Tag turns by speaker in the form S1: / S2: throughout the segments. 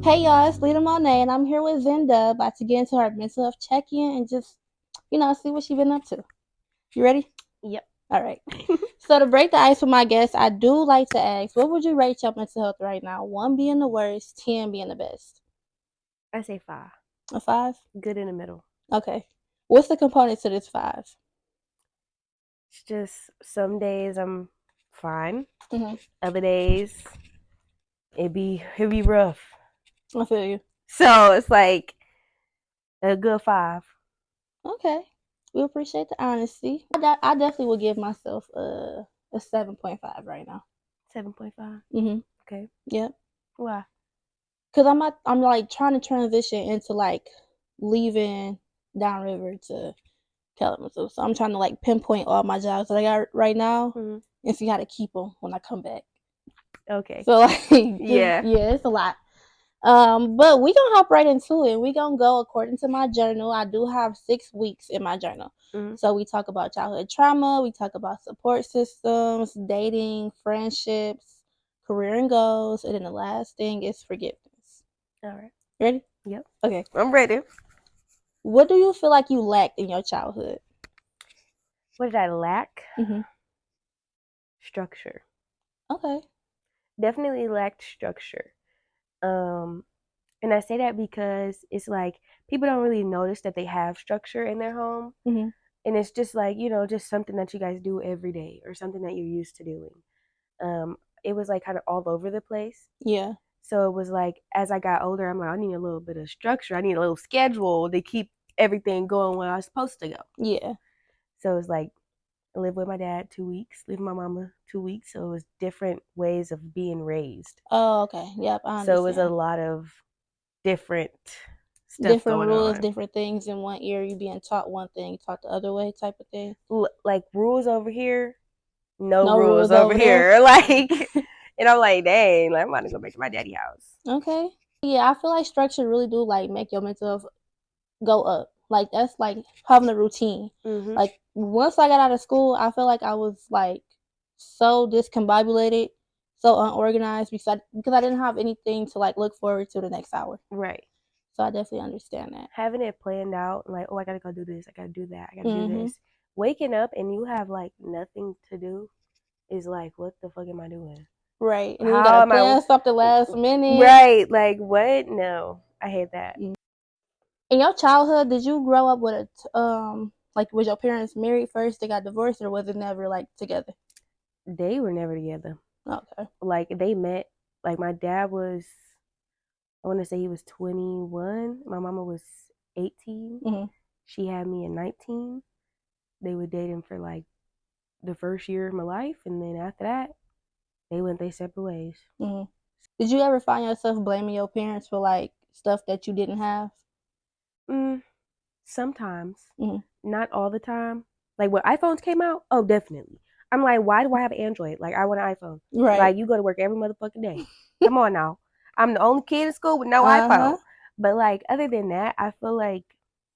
S1: Hey y'all, it's Lita Monet, and I'm here with Zenda, about to get into her mental health check-in and just, see what she's been up to. You ready?
S2: Yep.
S1: All right. So to break the ice with my guests, I do like to ask, what would you rate your mental health right now? 1 being the worst, 10 being the best.
S2: I say 5.
S1: A 5?
S2: Good in the middle.
S1: Okay. What's the component to this 5?
S2: It's just some days I'm fine.
S1: Mm-hmm.
S2: Other days it'd be rough.
S1: I feel you.
S2: So it's like a good 5.
S1: Okay. We appreciate the honesty. I definitely would give myself a 7.5 right now.
S2: 7.5.
S1: Mm-hmm.
S2: Okay.
S1: Yep.
S2: Why?
S1: Cause I'm like trying to transition into like leaving downriver to Kalamazoo. So I'm trying to like pinpoint all my jobs that I got right now
S2: Mm-hmm.
S1: and see how to keep them when I come back.
S2: Okay.
S1: So like,
S2: Yeah.
S1: it's a lot. But we gonna hop right into it. We gonna go according to my journal. I do have 6 weeks in my journal.
S2: Mm-hmm.
S1: So we talk about childhood trauma. We talk about support systems, dating, friendships, career and goals, and then the last thing is forgiveness.
S2: All right.
S1: Ready?
S2: Yep.
S1: Okay.
S2: I'm ready.
S1: What do you feel like you lacked in your childhood?
S2: What did I lack?
S1: Mm-hmm.
S2: Structure.
S1: Okay.
S2: Definitely lacked structure. And I say that because it's like people don't really notice that they have structure in their home.
S1: Mm-hmm.
S2: And it's just like, just something that you guys do every day or something that you're used to doing. It was like kind of all over the place.
S1: Yeah.
S2: So it was like as I got older, I'm like, I need a little bit of structure. I need a little schedule to keep everything going where I was supposed to go.
S1: Yeah.
S2: So it was like I lived with my dad 2 weeks, lived with my mama 2 weeks. So it was different ways of being raised.
S1: Oh, okay. Yep, I
S2: So it was a
S1: understand.
S2: lot of different stuff
S1: Different
S2: going
S1: rules,
S2: on.
S1: different things in one ear. You being taught one thing, taught the other way, type of thing.
S2: Like rules over here, no
S1: No
S2: rules
S1: rules
S2: over
S1: over there.
S2: here. Like, and I'm like, dang, like, I'm about to go back to my daddy house.
S1: Okay. Yeah, I feel like structure really do like make your mental health go up. Like that's like having a routine.
S2: Mm-hmm.
S1: Like once I got out of school, I feel like I was like so discombobulated, so unorganized because I didn't have anything to like look forward to the next hour.
S2: Right.
S1: So I definitely understand that.
S2: Having it planned out, like, oh, I gotta go do this, I gotta do that, I gotta do
S1: Mm-hmm.
S2: this. Waking up and you have like nothing to do is like, what the fuck am I doing?
S1: Right. And then you
S2: How
S1: gotta
S2: am I?
S1: plan something last minute.
S2: Right. Like, what? No, I hate that.
S1: In your childhood, did you grow up with like was your parents married first, they got divorced, or was it never like together?
S2: They were never together.
S1: Okay.
S2: Like, they met, like, my dad was, I want to say he was 21. My mama was 18.
S1: Mm-hmm.
S2: She had me at 19. They were dating for like the first year of my life, and then after that, they went their separate ways.
S1: Mm-hmm. Did you ever find yourself blaming your parents for like stuff that you didn't have?
S2: Sometimes,
S1: Mm-hmm.
S2: not all the time. Like when iPhones came out, oh, definitely. I'm like, why do I have Android? Like, I want an iPhone.
S1: Right.
S2: Like, you go to work every motherfucking day. Come on now. I'm the only kid in school with no
S1: Uh-huh.
S2: iPhone. But like, other than that, I feel like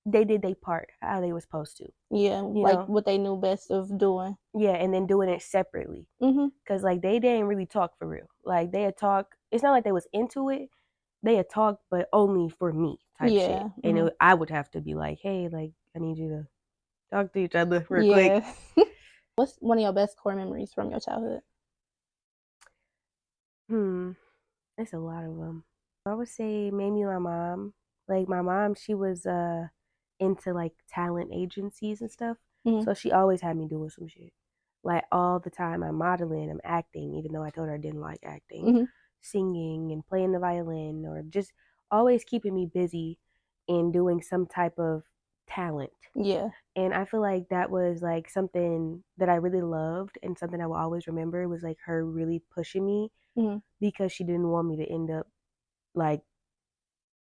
S2: they did their part how they were supposed to.
S1: Yeah,
S2: You
S1: like
S2: know?
S1: what they knew best of doing.
S2: Yeah, and then doing it separately.
S1: Mm-hmm.
S2: Cause like they didn't really talk for real. Like they had talk. It's not like they was into it. They had talked, but only for me type shit.
S1: Yeah.
S2: And
S1: Mm-hmm.
S2: I would have to be like, hey, like I need you to talk to each other real quick.
S1: Yeah. What's one of your best core memories from your childhood?
S2: It's a lot of them. I would say maybe my mom. Like my mom, she was into like talent agencies and stuff.
S1: Mm-hmm.
S2: So she always had me doing some shit. Like all the time, I'm modeling, I'm acting, even though I told her I didn't like acting,
S1: Mm-hmm.
S2: singing and playing the violin, or just always keeping me busy in doing some type of talent.
S1: Yeah.
S2: And I feel like that was like something that I really loved and something I will always remember was like her really pushing me
S1: Mm-hmm.
S2: because she didn't want me to end up like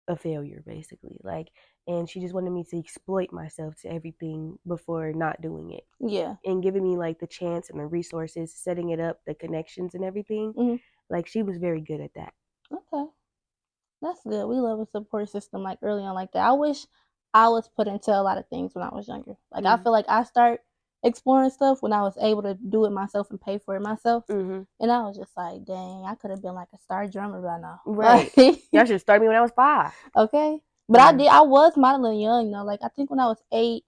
S2: a failure basically. Like, and she just wanted me to exploit myself to everything before not doing it.
S1: Yeah.
S2: And giving me like the chance and the resources, setting it up, the connections and everything.
S1: Mm-hmm.
S2: Like she was very good at that.
S1: Okay. That's good. We love a support system like early on like that. I wish I was put into a lot of things when I was younger. Like I feel like I start exploring stuff when I was able to do it myself and pay for it myself.
S2: Mm-hmm.
S1: And I was just like, dang, I could have been like a star drummer by now.
S2: Right.
S1: Like,
S2: Y'all should start me when I was 5.
S1: okay. But I was modeling young though. Like I think when I was 8,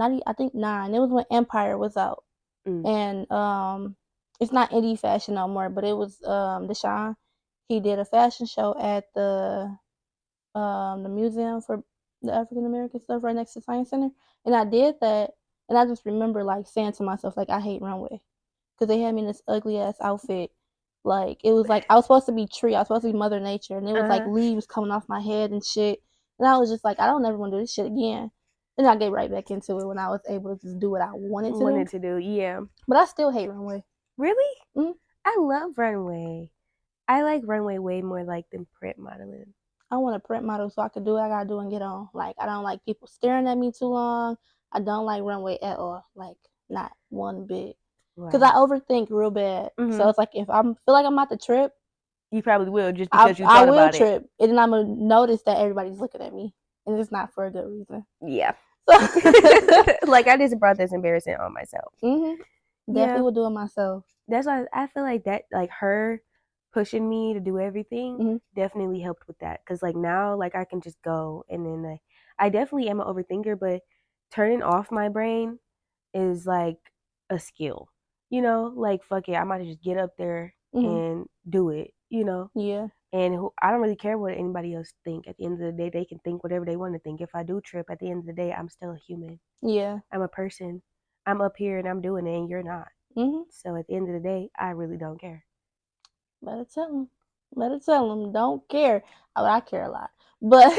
S1: I think 9. It was when Empire was out.
S2: Mm.
S1: And it's not indie fashion no more, but it was Deshaun. He did a fashion show at the museum for the African American stuff right next to Science Center. And I did that, and I just remember like saying to myself like I hate runway because they had me in this ugly ass outfit. Like it was like I was supposed to be tree, I was supposed to be Mother Nature, and it was like leaves coming off my head and shit. And I was just like, I don't ever want to do this shit again. Then I get right back into it when I was able to just do what I wanted to do.
S2: Yeah.
S1: But I still hate runway.
S2: Really?
S1: Mm-hmm.
S2: I love runway. I like runway way more like than print modeling.
S1: I want a print model so I can do what I gotta do and get on. Like I don't like people staring at me too long. I don't like runway at all. Like not one bit. Because I overthink real bad.
S2: Mm-hmm.
S1: So it's like if I feel like I'm about to trip,
S2: you probably will just because you thought about it.
S1: I will trip, and then I'm gonna notice that everybody's looking at me, and it's not for a good reason.
S2: Yeah. Like I just brought this embarrassment on myself.
S1: Mm-hmm. Definitely would do it myself.
S2: That's why I feel like that, like her pushing me to do everything definitely helped with that. Cause like now, like I can just go, and then like I definitely am an overthinker, but turning off my brain is like a skill. You know, like fuck it, I might just get up there and do it. You know.
S1: Yeah.
S2: And I don't really care what anybody else think. At the end of the day, they can think whatever they want to think. If I do trip, at the end of the day, I'm still a human.
S1: Yeah.
S2: I'm a person. I'm up here and I'm doing it, and you're not. So at the end of the day, I really don't care.
S1: Better tell them. Better tell them. Don't care. I care a lot, but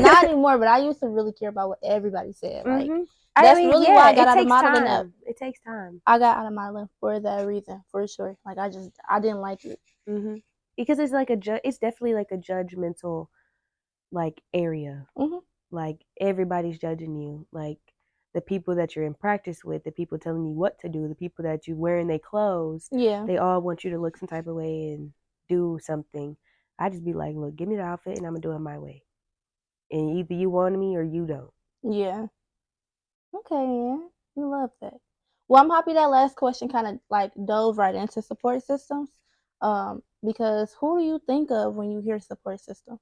S1: not anymore. But I used to really care about what everybody said. Like that's really why I got out of modeling.
S2: It takes time.
S1: I got out of modeling for that reason, for sure. Like I didn't like it.
S2: Because it's like it's definitely like a judgmental, like area. Like everybody's judging you. Like the people that you're in practice with, the people telling you what to do, the people that you wearing their clothes.
S1: Yeah.
S2: They all want you to look some type of way and do something. I just be like, look, give me the outfit and I'm gonna do it my way. And either you want me or you don't.
S1: Yeah. Okay, man. You love that. Well, I'm happy that last question kind of like dove right into support systems. Because who do you think of when you hear support system?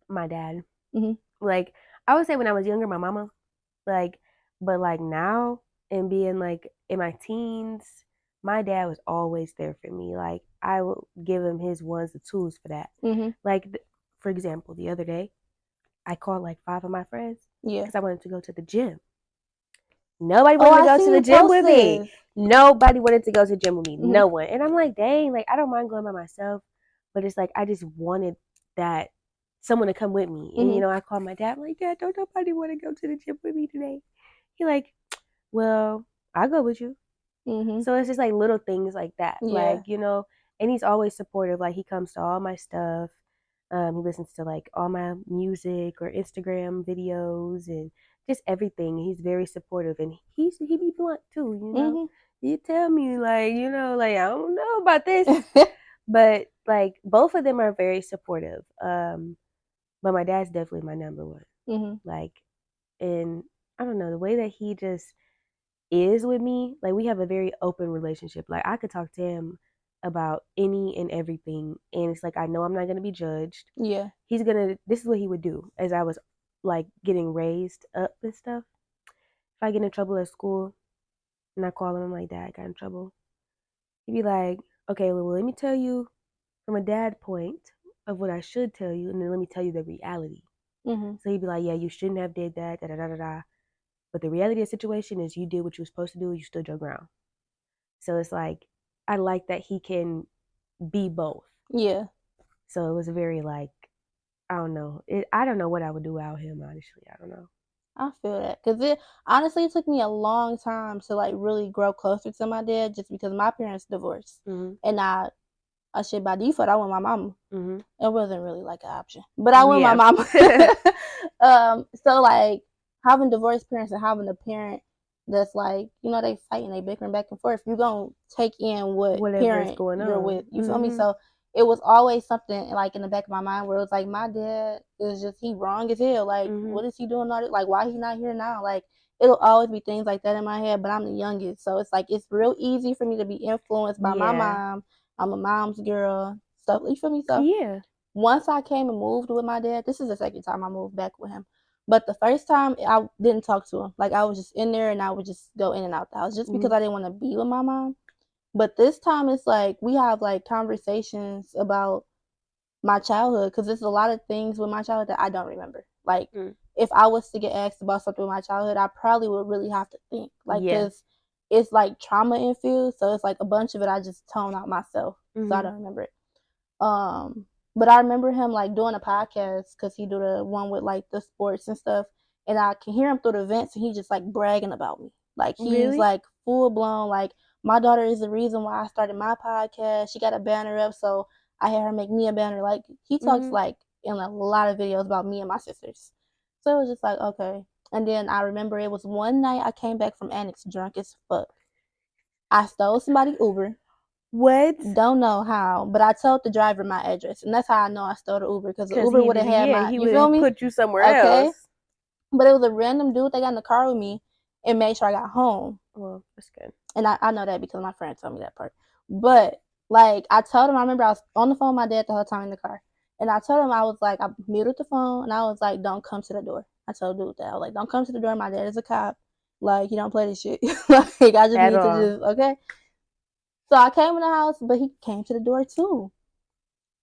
S2: My dad. Like I would say when I was younger, my mama. Like, but like now and being like in my teens, my dad was always there for me. Like I would give him his the tools for that. Like for example, the other day, I called like 5 of my friends. Yeah. Because I wanted to go to the gym. Nobody wanted to go to the gym with me. Nobody wanted to go to the gym with me. No one. And I'm like, dang, like I don't mind going by myself, but it's like I just wanted that someone to come with me. And you know, I called my dad, I'm like, Dad, don't nobody want to go to the gym with me today. He like, well, I'll go with you. So it's just like little things like that. Yeah. Like, you know, and he's always supportive. Like he comes to all my stuff. He listens to like all my music or Instagram videos and just everything. He's very supportive, and he be blunt too, you know. You tell me like, you know, like I don't know about this. But like both of them are very supportive. But my dad's definitely my number one. Like, and I don't know, the way that he just is with me, like we have a very open relationship. Like I could talk to him about any and everything, and it's like I know I'm not gonna be judged. Yeah. This is what he would do as I was like getting raised up and stuff. If I get in trouble at school and I call him, I'm like, Dad, I got in trouble. He'd be like, okay, well, let me tell you from a dad point of what I should tell you, and then let me tell you the reality. So he'd be like, yeah, you shouldn't have did that, da da da da da. But the reality of the situation is you did what you were supposed to do, you stood your ground. So it's like, I like that he can be both. Yeah. So it was very like, I don't know. I don't know what I would do without him, honestly. I don't know.
S1: I feel that. Because it took me a long time to like really grow closer to my dad just because my parents divorced. And I shit by default, I want my mama. It wasn't really like an option. But I want my mama. So like having divorced parents and having a parent that's like, you know, they fighting, they bickering back and forth, you're going to take in whatever parent going on. You're with. You feel me? So it was always something like in the back of my mind where it was like, my dad is just, he wrong as hell. Like, what is he doing? Like, why he not here now? Like, it'll always be things like that in my head, but I'm the youngest, so it's like it's real easy for me to be influenced by my
S2: Yeah.
S1: mom. I'm a mom's girl, stuff. You feel me? So
S2: Yeah.
S1: once I came and moved with my dad, this is the second time I moved back with him. But the first time I didn't talk to him. Like I was just in there and I would just go in and out the house just because
S2: Mhm.
S1: I didn't want to be with my mom. But this time it's like we have like conversations about my childhood because there's a lot of things with my childhood that I don't remember. Like
S2: Mm.
S1: if I was to get asked about something with my childhood, I probably would really have to think. Like
S2: Yeah.
S1: because it's like trauma infused, so it's like a bunch of it I just tone out myself, so I
S2: Mhm.
S1: don't remember it. Um, but I remember him like doing a podcast because he do the one with like the sports and stuff, and I can hear him through the vents, and he just like bragging about me. Like he's
S2: Really?
S1: like full blown like my daughter is the reason why I started my podcast. She got a banner up, so I had her make me a banner. Like he talks
S2: Mhm.
S1: like in a lot of videos about me and my sisters. So it was just like okay. And then I remember it was one night I came back from Annex drunk as fuck. I stole somebody Uber.
S2: What?
S1: Don't know how, but I told the driver my address, and that's how I know I stole the Uber because the
S2: Because
S1: Uber would have had my.
S2: he
S1: You feel
S2: would
S1: me?
S2: put you somewhere
S1: Okay,
S2: else.
S1: but it was a random dude that got in the car with me and made sure I got home,
S2: Well, that's good.
S1: and I know that because my friend told me that part. But like I told him, I remember I was on the phone with my dad the whole time in the car, and I told him I was like I muted the phone, and I was like, "Don't come to the door." I told dude that I was like, "Don't come to the door. My dad is a cop. Like you don't play this shit. Like I just
S2: At
S1: need to
S2: all.
S1: just okay." So I came in the house, but he came to the door too.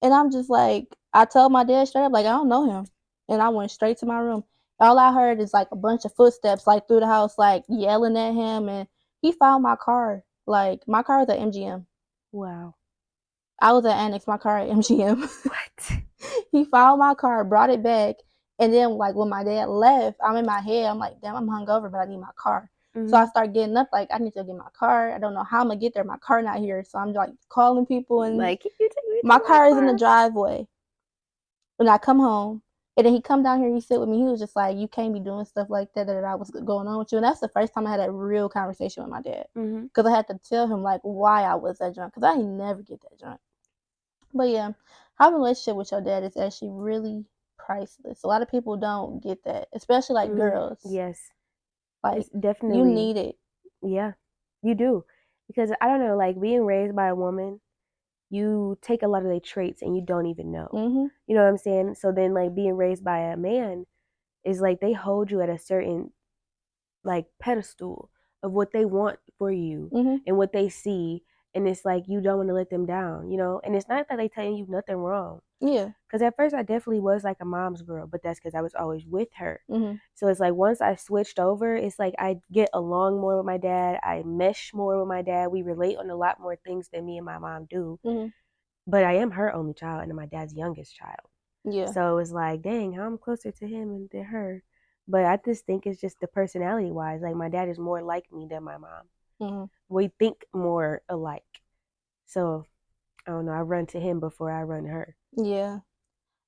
S1: And I'm just like, I told my dad straight up, like, I don't know him. And I went straight to my room. All I heard is like a bunch of footsteps, like through the house, like yelling at him. And he found my car. Like, my car was at MGM.
S2: Wow.
S1: I was at Annex, my car at MGM.
S2: What?
S1: He found my car, brought it back. And then, like, when my dad left, I'm in my head, I'm like, damn, I'm hungover, but I need my car. So I
S2: Mhm.
S1: start getting up, like, I need to get my car. I don't know how I'm going to get there. My car not here. So I'm like calling people, and
S2: Like, you take me to
S1: my
S2: my
S1: car is in the
S2: car.
S1: driveway. When I come home, and then he come down here, he sit with me. He was just like, "You can't be doing stuff like that. That I was going on with you." And that's the first time I had a real conversation with my dad,
S2: Mhm.
S1: because I had to tell him like why I was that drunk, because I ain't never get that drunk. But yeah, having a relationship with your dad is actually really priceless. A lot of people don't get that, especially like girls.
S2: Yes.
S1: Like
S2: It's
S1: you
S2: definitely,
S1: need it.
S2: yeah, you do. Because I don't know, like being raised by a woman, you take a lot of their traits and you don't even know.
S1: Mhm.
S2: You know what I'm saying? So then, like being raised by a man is like they hold you at a certain like pedestal of what they want for you
S1: Mhm.
S2: and what they see, and it's like you don't want to let them down, and it's not that they telling you nothing wrong.
S1: Yeah.
S2: Because at first I definitely was like a mom's girl, but that's because I was always with her.
S1: Mhm.
S2: So it's like once I switched over, it's like I get along more with my dad. I mesh more with my dad. We relate on a lot more things than me and my mom do.
S1: Mhm.
S2: But I am her only child and I'm my dad's youngest child.
S1: Yeah.
S2: So it's like, dang, I'm closer to him than her. But I just think it's just the personality wise. Like my dad is more like me than my mom.
S1: Mhm.
S2: We think more alike. So I don't know. I run to him before I run her.
S1: Yeah.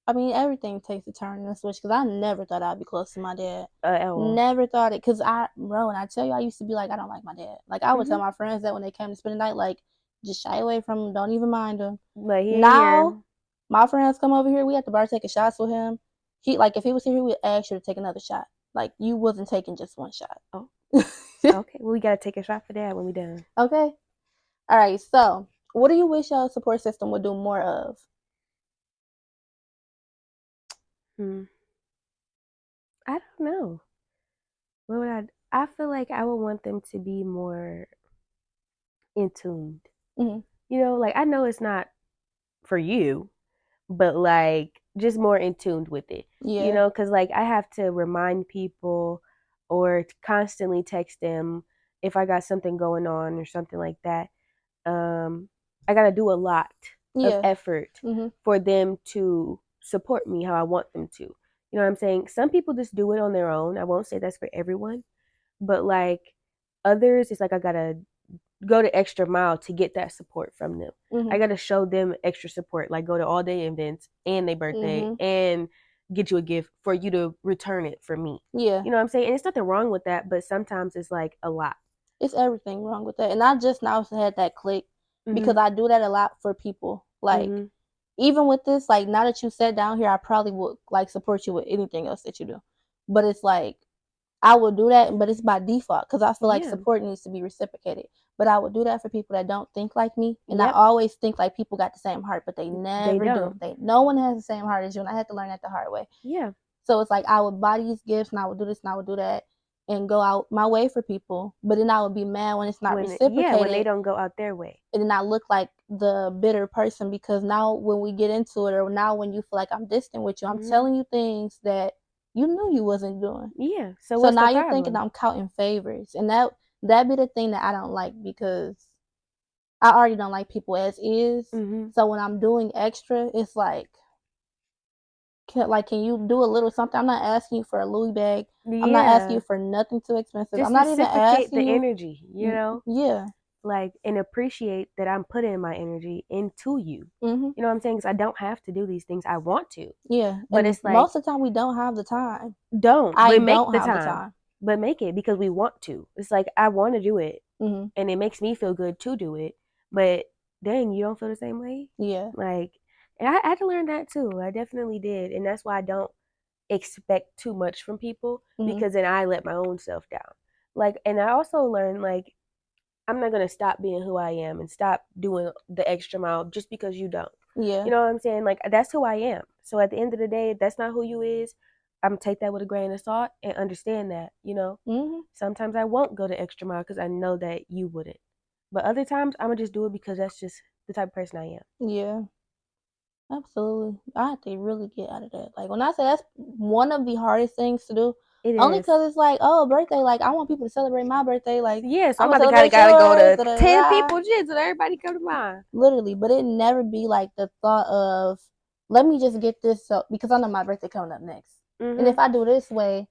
S1: I mean, everything takes a turn and a switch because I never thought I'd be close to my dad.
S2: At all.
S1: Never thought it because bro, when I tell you, I used to be like, I don't like my dad. Like, I would tell
S2: Hmm.
S1: my friends that when they came to spend the night, like, just shy away from him, don't even mind him.
S2: Like he ain't
S1: Now,
S2: here.
S1: my friends come over here, we at the bar taking shots with him. Like, if he was here, he would ask you to take another shot. Like, you wasn't taking just one shot.
S2: Oh, okay. Well, we gotta take a shot for that when we done.
S1: Okay? All right, so what do you wish your support system would do more of?
S2: Hmm. I don't know. What would I feel like I would want them to be more in tuned.
S1: Hmm.
S2: Like I know it's not for you, but like just more in tuned with it.
S1: Yeah.
S2: Because like I have to remind people or constantly text them if I got something going on or something like that. I got to do a lot of
S1: Yeah.
S2: effort
S1: Hmm.
S2: for them to support me how I want them to. You know what I'm saying? Some people just do it on their own. I won't say that's for everyone, but like others, it's like I got to go the extra mile to get that support from them.
S1: Hmm.
S2: I got to show them extra support, like go to all day events and their birthday
S1: Hmm.
S2: and get you a gift for you to return it for me.
S1: Yeah.
S2: You know what I'm saying? And it's nothing wrong with that, but sometimes it's like a lot.
S1: It's everything wrong with that. And I just now had that click because
S2: Mhm.
S1: I do that a lot for people. Like
S2: Mhm.
S1: even with this, like now that you sat down here, I probably would like support you with anything else that you do. But it's like I would do that, but it's by default because I feel like
S2: Yeah.
S1: support needs to be reciprocated. But I would do that for people that don't think like me, and I
S2: Yep.
S1: always think like people got the same heart, but they
S2: They
S1: never do.
S2: don't.
S1: No one has the same heart as you, and I had to learn that the hard way.
S2: Yeah.
S1: So it's like I would buy these gifts, and I would do this, and I would do that, and go out my way for people. But then I would be mad when it's not
S2: When they
S1: reciprocated,
S2: don't go out their way.
S1: and then I look like the bitter person because now when we get into it, or now when you feel like I'm distant with you, I'm
S2: Mhm.
S1: telling you things that you knew you wasn't doing.
S2: Yeah. So
S1: So
S2: what's
S1: now
S2: the
S1: you're thinking
S2: problem?
S1: I'm counting favors, and that be the thing that I don't like because I already don't like people as is.
S2: Mhm.
S1: So when I'm doing extra, it's like, can you do a little something? I'm not asking you for a Louis bag. I'm not asking you
S2: Yeah.
S1: for nothing too expensive. I'm
S2: Just
S1: not even
S2: reciprocate the
S1: asking you.
S2: energy, you know?
S1: Yeah.
S2: Like, and appreciate that I'm putting my energy into you.
S1: Mhm.
S2: You know what I'm saying? Because I don't have to do these things. I want to.
S1: Yeah.
S2: But
S1: And
S2: it's like,
S1: most of the time we don't have the time.
S2: don't.
S1: I
S2: But make
S1: don't
S2: the
S1: have the
S2: time.
S1: time.
S2: But make it because we want to. It's like, I want to do it.
S1: Mhm.
S2: And it makes me feel good to do it. But dang, you don't feel the same way?
S1: Yeah.
S2: Like, and I had to learn that too. I definitely did. And that's why I don't expect too much from people
S1: Mhm.
S2: because then I let my own self down. Like, and I also learned, like, I'm not going to stop being who I am and stop doing the extra mile just because you don't.
S1: Yeah.
S2: You know what I'm saying? Like, that's who I am. So at the end of the day, if that's not who you is, I'm going to take that with a grain of salt and understand that, you know?
S1: Mhm.
S2: Sometimes I won't go the extra mile because I know that you wouldn't. But other times, I'm going to just do it because that's just the type of person I am.
S1: Yeah. Absolutely. I have to really get out of that. Like when I say that's one of the hardest things to do,
S2: It
S1: only
S2: is.
S1: because it's like, oh, birthday. Like I want people to celebrate my birthday. Like
S2: Yeah, so
S1: I'm
S2: I'm
S1: gonna
S2: about to kind of
S1: celebrate
S2: gotta go
S1: yours.
S2: to
S1: Da, da,
S2: 10
S1: da, da.
S2: people shit so that everybody come to mine.
S1: Literally, but it never be like the thought of let me just get this up because I know my birthday coming up next. And
S2: Mm-hmm.
S1: if I do this way,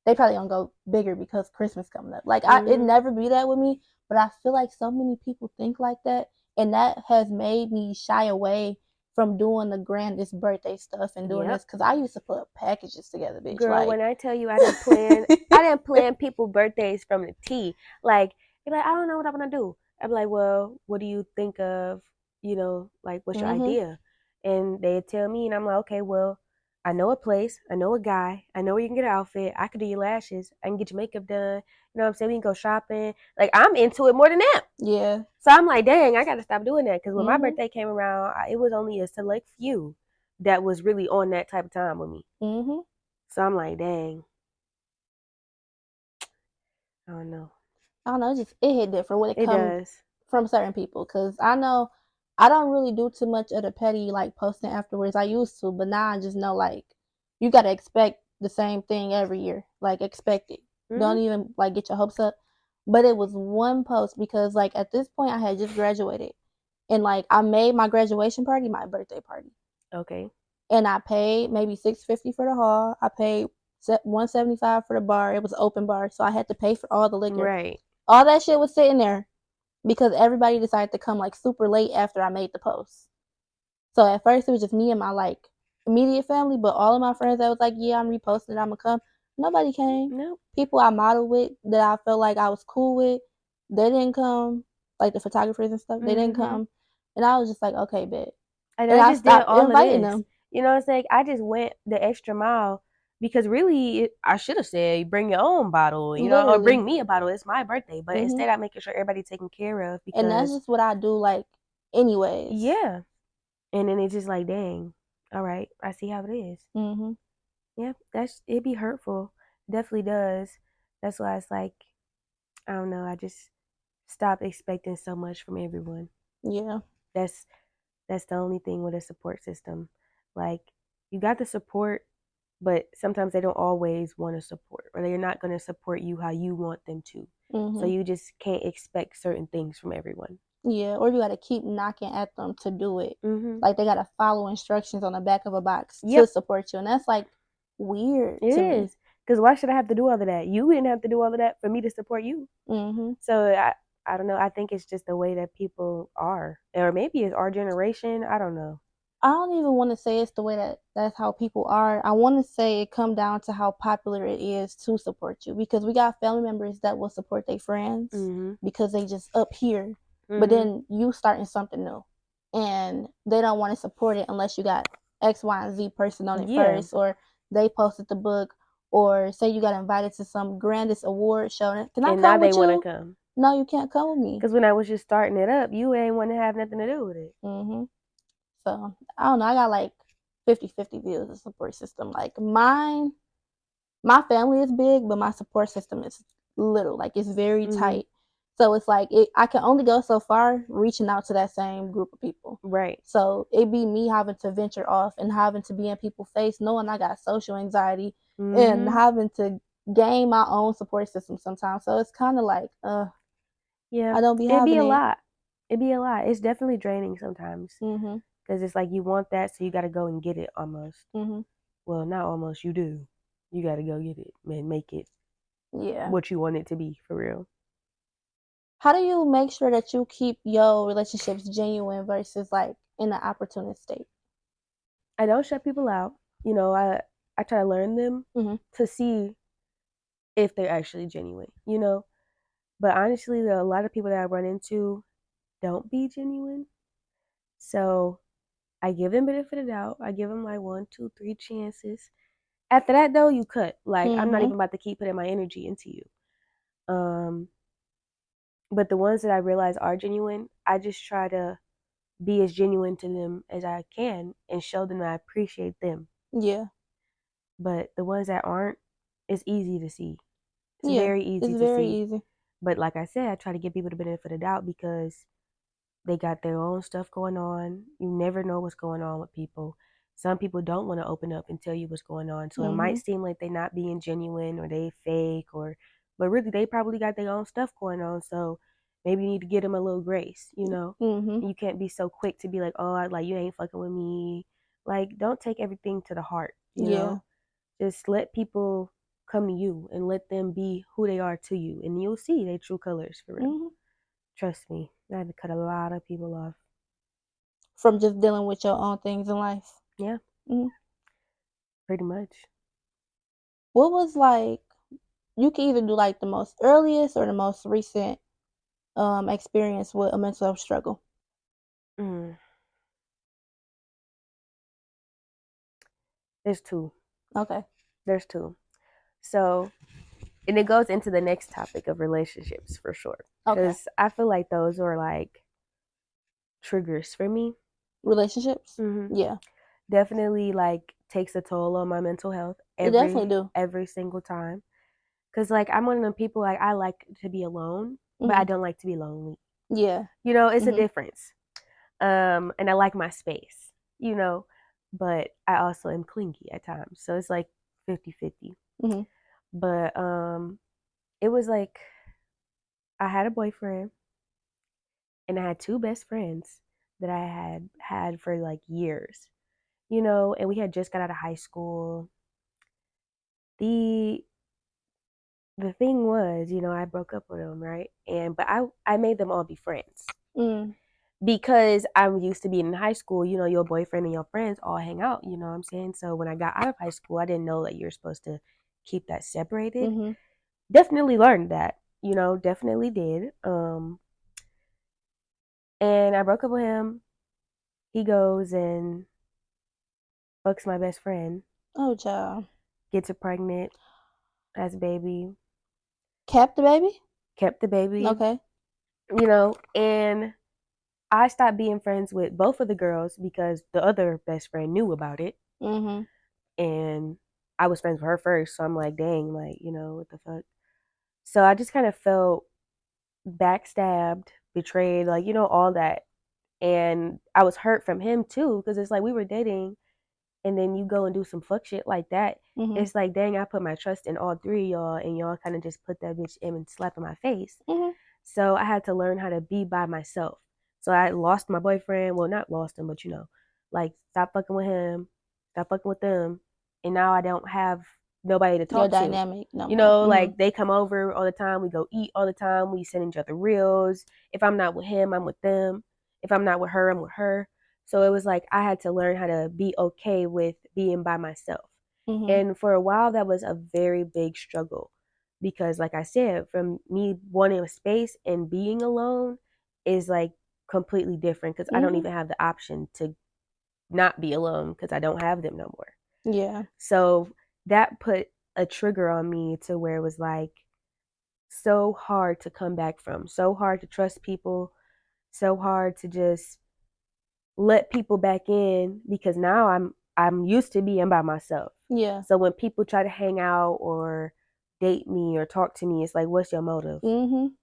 S1: they probably gonna go bigger because Christmas coming up. Like it
S2: Mm-hmm.
S1: never be that with me, but I feel like so many people think like that, and that has made me shy away from doing the grandest birthday stuff and doing this
S2: Yep.
S1: because I used to put packages together, bitch.
S2: Girl,
S1: Like,
S2: when I tell you I didn't plan people birthdays from the T. Like, you're like, I don't know what I'm gonna do. I'm like, well, what do you think of, like what's your
S1: mhm,
S2: idea? And they tell me and I'm like, okay, well, I know a place, I know a guy, I know where you can get an outfit, I can do your lashes, I can get your makeup done, you know what I'm saying? We can go shopping. Like I'm into it more than that.
S1: yeah,
S2: So I'm like, dang, I gotta stop doing that because when my
S1: mhm,
S2: birthday came around, it was only a select few that was really on that type of time with me.
S1: mhm.
S2: So I'm like, dang, I don't know.
S1: I don't know, it hit different when it
S2: It
S1: come
S2: does.
S1: from certain people because I know I don't really do too much of the petty like posting afterwards. I used to, but now I just know like you gotta expect the same thing every year. Like expect it.
S2: Hmm.
S1: Don't even like get your hopes up. But it was one post because like at this point I had just graduated and like I made my graduation party my birthday party.
S2: Okay.
S1: And I paid maybe $6.50 for the hall. I paid $175 for the bar. It was open bar, so I had to pay for all the liquor.
S2: Right.
S1: All that shit was sitting there because everybody decided to come like super late after I made the post. So at first it was just me and my like immediate family, but all of my friends that was like, yeah, I'm reposting it, I'm gonna come. Nobody came.
S2: Nope.
S1: People I modeled with that I felt like I was cool with, they didn't come. Like the photographers and stuff, they didn't
S2: Hmm.
S1: come. And I was just like, okay, bet.
S2: And
S1: And
S2: I
S1: I
S2: just did
S1: stopped
S2: all of
S1: inviting
S2: this.
S1: them.
S2: You know what I'm saying? I just went the extra mile because really, I should have said bring your own bottle, or
S1: Literally.
S2: bring me a bottle. It's my birthday, but
S1: Hmm.
S2: instead, I'm making sure everybody's taken care of
S1: And that's
S2: because
S1: just what I do, like, anyways.
S2: yeah. And then it's just like, dang, all right, I see how it is.
S1: Hmm.
S2: Yeah, it'd be hurtful. Definitely does. That's why it's like, I don't know. I just stop expecting so much from everyone.
S1: Yeah.
S2: That's that's the only thing with a support system. Like you got the support, but sometimes they don't always want to support, or they're not going to support you how you want them to. So
S1: Hmm.
S2: you just can't expect certain things from everyone.
S1: Yeah, or you gotta keep knocking at them to do it.
S2: Mhm.
S1: Like they gotta follow instructions on the back of a box to
S2: Yep,
S1: support you, and that's like weird
S2: it
S1: to me.
S2: is. Because why should I have to do all of that? You didn't have to do all of that for me to support you.
S1: Hmm.
S2: So I don't know. I think it's just the way that people are, or maybe it's our generation. I don't know.
S1: I don't even want to say it's the way that's how people are. I want to say it come down to how popular it is to support you because we got family members that will support their friends
S2: Mhm.
S1: because they just up here, but
S2: Mhm.
S1: then you starting something new, and they don't want to support it unless you got X, Y, and Z person on it
S2: Yeah.
S1: first, or they posted the book, or say you got invited to some grandest award show. Can I
S2: And now
S1: come
S2: they
S1: with
S2: want to
S1: you?
S2: come.
S1: No, you can't come with me.
S2: Because when I was just starting it up, you ain't want to have nothing to do with it.
S1: So I don't know. I got like 50-50 views of support system. Like my family is big, but my support system is little. Like it's very tight. So it's like I can only go so far reaching out to that same group of people.
S2: Right.
S1: So it be me having to venture off and having to be in people's face, knowing I got social anxiety and having to gain my own support system sometimes. So it's kind of like,
S2: yeah,
S1: I don't be
S2: it'd be
S1: having
S2: a
S1: it.
S2: lot. It'd be a lot. It's definitely draining sometimes. Because it's like you want that, so you got to go and get it almost. Well, not almost. You do. You got to go get it and make it what you want it to be for real.
S1: How do you make sure that you keep your relationships genuine versus like in an opportunist state?
S2: I don't shut people out. You know, I try to learn them to see if they're actually genuine. You know, but honestly, a lot of people that I run into don't be genuine. So I give them benefit of the doubt. I give them like 1, 2, 3 chances. After that, though, you cut. Like I'm not even about to keep putting my energy into you. But the ones that I realize are genuine, I just try to be as genuine to them as I can and show them that I appreciate them.
S1: Yeah.
S2: But the ones that aren't, it's easy to see. It's
S1: Yeah.
S2: very easy
S1: It's
S2: to
S1: very
S2: see.
S1: easy.
S2: But like I said, I try to give people the benefit of the doubt because they got their own stuff going on. You never know what's going on with people. Some people don't want to open up and tell you what's going on. So it might seem like they're not being genuine or they fake but really they probably got their own stuff going on. So maybe you need to give them a little grace, you know? You can't be so quick to be like, oh, like you ain't fucking with me. Like, don't take everything to the heart, you know? Just let people come to you and let them be who they are to you. And you'll see their true colors for real. Trust me, I had to cut a lot of people off.
S1: From just dealing with your own things in life.
S2: Yeah. Pretty much.
S1: What was like, you can either do like the most earliest or the most recent experience with a mental health struggle.
S2: There's two.
S1: Okay.
S2: There's two. So, and it goes into the next topic of relationships for sure. Because I feel like those are like triggers for me.
S1: Relationships? Yeah.
S2: Definitely like takes a toll on my mental health
S1: It definitely do.
S2: every single time. Because like I'm one of them people like I like to be alone, but I don't like to be lonely.
S1: Yeah.
S2: You know, it's a difference. And I like my space, you know, but I also am clingy at times. So it's like 50-50. But it was like I had a boyfriend and I had two best friends that I had for like years, you know, and we had just got out of high school. The thing was, you know, I broke up with them, right? But I made them all be friends. Because I'm used to being in high school, you know, your boyfriend and your friends all hang out, you know what I'm saying? So when I got out of high school, I didn't know that you're supposed to keep that separated. Definitely learned that, you know, definitely did. And I broke up with him. He goes and fucks my best friend.
S1: Oh, child.
S2: Gets her pregnant, has a baby.
S1: Kept the baby?
S2: Kept the baby.
S1: Okay.
S2: You know, and I stopped being friends with both of the girls because the other best friend knew about it. And I was friends with her first. So I'm like, dang, like, you know, what the fuck? So I just kind of felt backstabbed, betrayed, like, you know, all that. And I was hurt from him too, because it's like we were dating and then you go and do some fuck shit like that. It's like, dang, I put my trust in all three of y'all and y'all kind of just put that bitch in and slap in my face. So I had to learn how to be by myself. So I lost my boyfriend. Well, not lost him, but you know, like stop fucking with him, stop fucking with them. And now I don't have nobody to talk
S1: Your
S2: to.
S1: dynamic. No
S2: You
S1: more.
S2: know, like they come over all the time. We go eat all the time. We send each other reels. If I'm not with him, I'm with them. If I'm not with her, I'm with her. So it was like I had to learn how to be okay with being by myself. And for a while, that was a very big struggle because, like I said, from me wanting a space and being alone is like completely different because I don't even have the option to not be alone because I don't have them no more.
S1: Yeah.
S2: So that put a trigger on me to where it was like so hard to come back from, so hard to trust people, so hard to just let people back in because now I'm used to being by myself.
S1: Yeah.
S2: So when people try to hang out or date me or talk to me, it's like, what's your motive?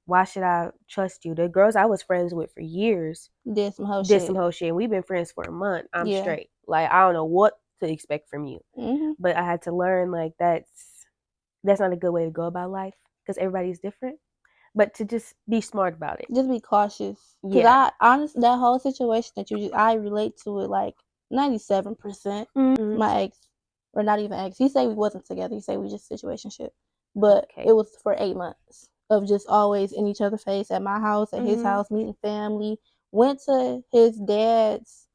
S2: Why should I trust you? The girls I was friends with for years
S1: did some whole
S2: shit. And we've been friends for a month. I'm straight. Like, I don't know what to expect from you. But I had to learn, like, that's not a good way to go about life because everybody's different. But to just be smart about it.
S1: Just be cautious. Because I honestly, that whole situation that I relate to it like 97%. My ex, or not even ex, he said we wasn't together. He said we just situationship. But it was for 8 months of just always in each other's face at my house, at his house, meeting family. Went to his dad's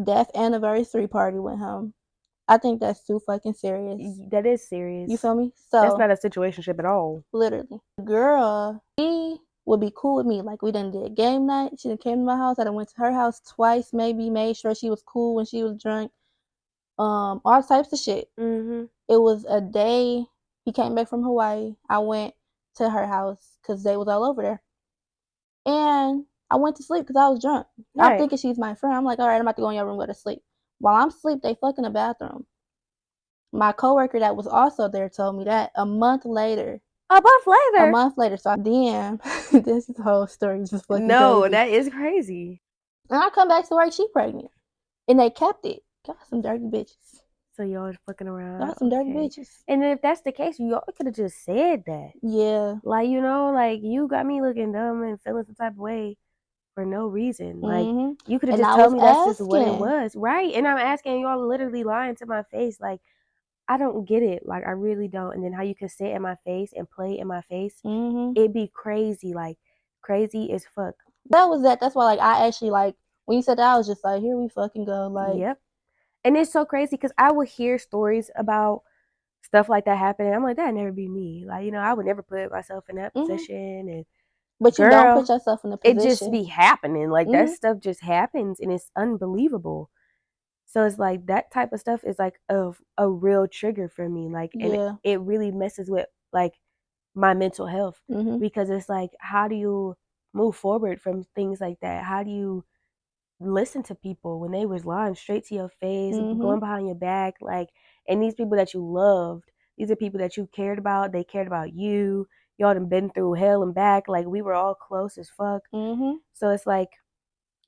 S1: death anniversary party with him. I think that's too fucking serious.
S2: That is serious.
S1: You feel me? So
S2: that's not a situationship at all.
S1: Literally. Girl, she would be cool with me. Like, we done did game night. She done came to my house. I done went to her house twice, maybe, made sure she was cool when she was drunk. All types of shit. It was a day he came back from Hawaii. I went to her house because they was all over there. And I went to sleep because I was drunk. Right. I'm thinking she's my friend. I'm like, all right, I'm about to go in your room, go to sleep. While I'm asleep, they fuck in the bathroom. My coworker that was also there told me that a month later. A month later. So damn, this whole story is just fucking crazy.
S2: That is crazy.
S1: And I come back to work, she pregnant. And they kept it. Got some dirty bitches.
S2: So y'all was fucking around.
S1: Got some dirty bitches.
S2: And if that's the case, y'all could have just said that.
S1: Yeah.
S2: Like, you know, like, you got me looking dumb and feeling some type of way for no reason. Like, you could have just told me that's just what it was. Right. And I'm asking, y'all literally lying to my face. Like, I don't get it. Like, I really don't. And then how you could sit in my face and play in my face, it'd be crazy. Like, crazy as fuck.
S1: That was that. That's why, like, I actually, like, when you said that, I was just like, here we fucking go. Like,
S2: yep. And it's so crazy because I would hear stories about stuff like that happening. I'm like, that'd never be me. Like, you know, I would never put myself in that position. And
S1: but you don't put yourself in the position.
S2: It just be happening. Like, that stuff just happens and it's unbelievable. So it's like that type of stuff is like a real trigger for me. Like, and it really messes with like my mental health because it's like, how do you move forward from things like that? How do you listen to people when they was lying straight to your face, going behind your back? Like, and these people that you loved, these are people that you cared about. They cared about you. Y'all done been through hell and back. Like, we were all close as fuck. So it's like,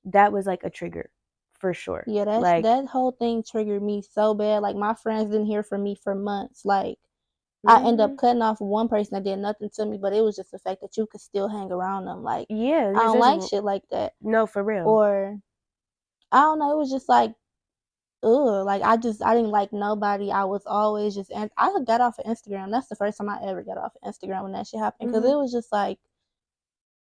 S2: that was like a trigger. For sure.
S1: Yeah, that whole thing triggered me so bad. Like, my friends didn't hear from me for months. Like, I ended up cutting off one person that did nothing to me, but it was just the fact that you could still hang around them. Like, I don't like shit like that.
S2: No, for real.
S1: Or, I don't know, it was just like, ugh. Like, I didn't like nobody. I was always just, and I got off of Instagram. That's the first time I ever got off of Instagram when that shit happened. Because it was just like,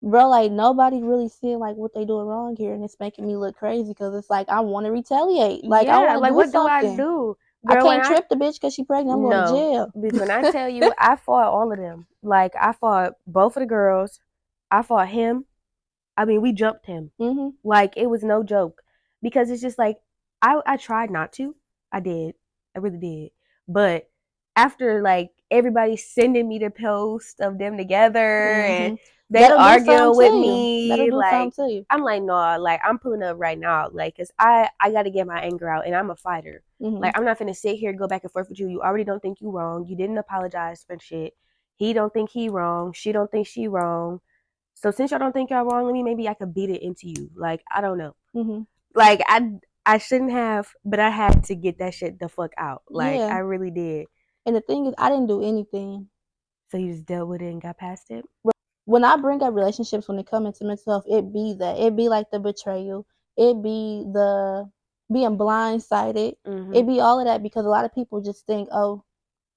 S1: bro, like, nobody really see like what they doing wrong here, and it's making me look crazy because it's like I want to retaliate. Like, I want to do
S2: what
S1: something.
S2: Do I do?
S1: Girl, I can't trip the bitch because she pregnant. I'm going to jail.
S2: Because when I tell you, I fought all of them. Like, I fought both of the girls. I fought him. I mean, we jumped him. Like, it was no joke because it's just like I tried not to. I did. I really did. But after like everybody sending me the post of them together and they arguing with me, like, I'm like, no, like, I'm pulling up right now, like, cause I got to get my anger out, and I'm a fighter. Like, I'm not finna sit here and go back and forth with you. You already don't think you wrong. You didn't apologize for shit. He don't think he wrong. She don't think she wrong. So since y'all don't think y'all wrong, maybe I could beat it into you. Like, I don't know. Like, I shouldn't have, but I had to get that shit the fuck out. Like, I really did.
S1: And the thing is, I didn't do anything.
S2: So you just dealt with it and got past it?
S1: When I bring up relationships, when it comes into mental health, it be that. It be like the betrayal. It be the being blindsided. It be all of that because a lot of people just think, oh,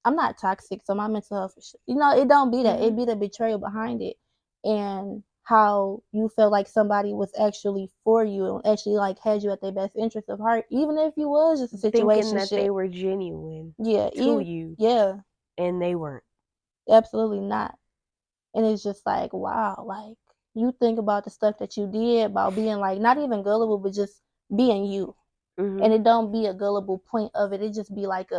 S1: I'm not toxic, so my mental health, you know, it don't be that. It be the betrayal behind it. And how you felt like somebody was actually for you and actually like had you at their best interest of heart, even if you was just a situation
S2: thinking that they were genuine
S1: to
S2: you.
S1: Yeah.
S2: And they weren't.
S1: Absolutely not. And it's just like, wow, like, you think about the stuff that you did, about being like, not even gullible, but just being you. And it don't be a gullible point of it. It just be like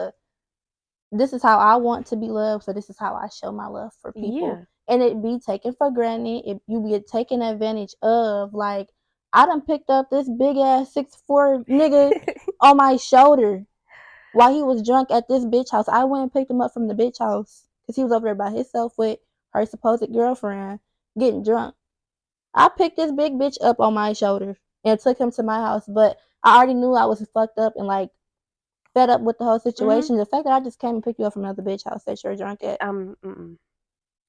S1: this is how I want to be loved, so this is how I show my love for people.
S2: Yeah.
S1: And it be taken for granted. If you be taken advantage of, like, I done picked up this big ass 6'4" nigga on my shoulder while he was drunk at this bitch house. I went and picked him up from the bitch house because he was over there by himself with her supposed girlfriend getting drunk. I picked this big bitch up on my shoulder and took him to my house, but I already knew I was fucked up and like fed up with the whole situation. The fact that I just came and picked you up from another bitch house that you're drunk at.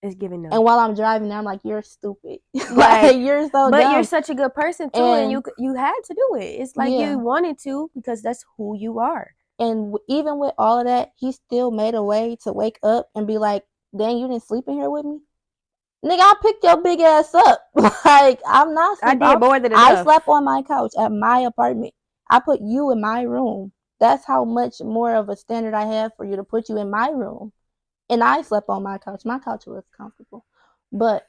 S2: It's giving no.
S1: And while I'm driving, I'm like, you're stupid.
S2: Like,
S1: you're so
S2: but
S1: dumb.
S2: you're such a good person too, and you had to do it. It's like
S1: Yeah.
S2: you wanted to because that's who you are.
S1: And even with all of that, he still made a way to wake up and be like, dang, you didn't sleep in here with me? Nigga, I picked your big ass up. Like, I'm not sleeping.
S2: I did more than enough.
S1: I slept on my couch at my apartment. I put you in my room. That's how much more of a standard I have for you to put you in my room. And I slept on my couch. My couch was comfortable. But,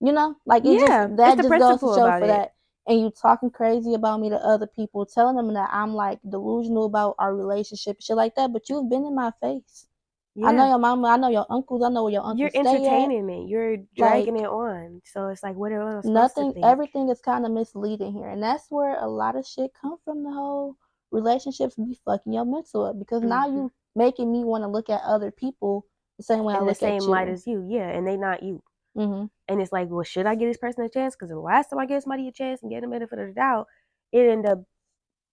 S1: you know, like, it just, that just goes to show for that. And you talking crazy about me to other people, telling them that I'm like delusional about our relationship, shit like that. But you've been in my face. Yeah. I know your mama, I know your uncles, I know where your uncles stay at.
S2: You're entertaining it. You're dragging it on. So it's like, what am I supposed to think?
S1: Everything is kind of misleading here. And that's where a lot of shit come from. The whole relationships be fucking your mental up. Because now you making me want to look at other people the same way I look at you. In the same
S2: light as you. Yeah, and they not you.
S1: Mm-hmm.
S2: And it's like, well, should I give this person a chance? Because the last time I gave somebody a chance and get the benefit of the doubt, it ended up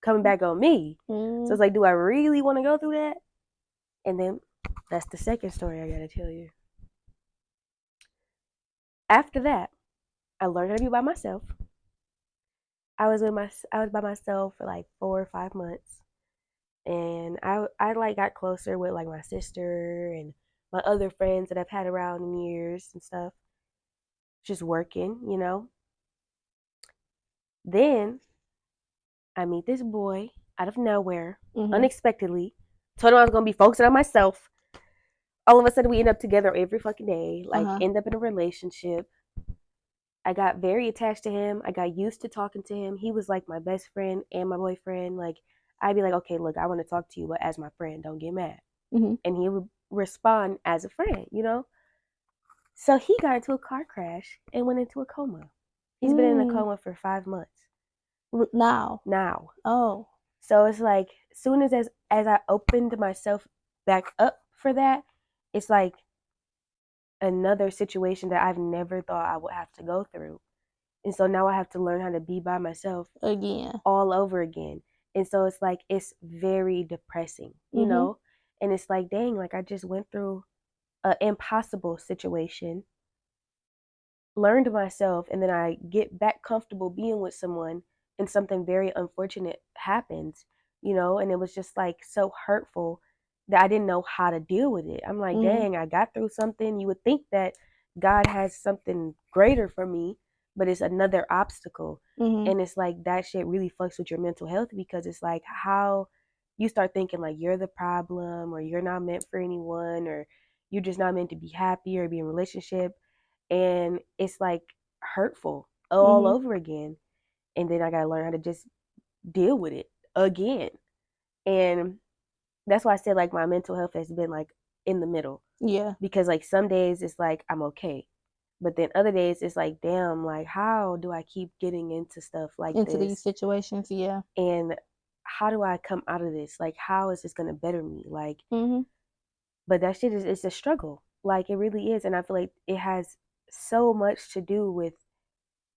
S2: coming back on me. Mm-hmm. So it's like, do I really want to go through that? And then that's the second story I got to tell you. After that, I learned how to be by myself. I was by myself for like 4 or 5 months. And I like got closer with like my sister and my other friends that I've had around in years and stuff. Just working, you know. Then I meet this boy out of nowhere, unexpectedly. Told him I was gonna be focusing on myself. All of a sudden, we end up together every fucking day. Like, end up in a relationship. I got very attached to him. I got used to talking to him. He was like my best friend and my boyfriend. Like, I'd be like, okay, look, I want to talk to you, but as my friend, don't get mad. Mm-hmm. And he would respond as a friend, you know? So he got into a car crash and went into a coma. He's been in a coma for 5 months.
S1: Now.
S2: Oh. So it's like, soon as I opened myself back up for that, it's like another situation that I've never thought I would have to go through. And so now I have to learn how to be by myself
S1: again,
S2: all over again. And so it's like, it's very depressing, you know? And it's like, dang, like I just went through an impossible situation, learned myself, and then I get back comfortable being with someone and something very unfortunate happens, you know? And it was just like so hurtful that I didn't know how to deal with it. I'm like, dang, I got through something. You would think that God has something greater for me, but it's another obstacle. And it's like, that shit really fucks with your mental health, because it's like, how you start thinking like you're the problem, or you're not meant for anyone, or you're just not meant to be happy or be in a relationship. And it's like hurtful all over again. And then I got to learn how to just deal with it again. And that's why I said like my mental health has been like in the middle.
S1: Yeah.
S2: Because like some days it's like I'm okay. But then other days it's like, damn, like how do I keep getting into stuff like
S1: into these situations? Yeah.
S2: And how do I come out of this? Like, how is this going to better me? Like, but that shit it's a struggle. Like, it really is. And I feel like it has so much to do with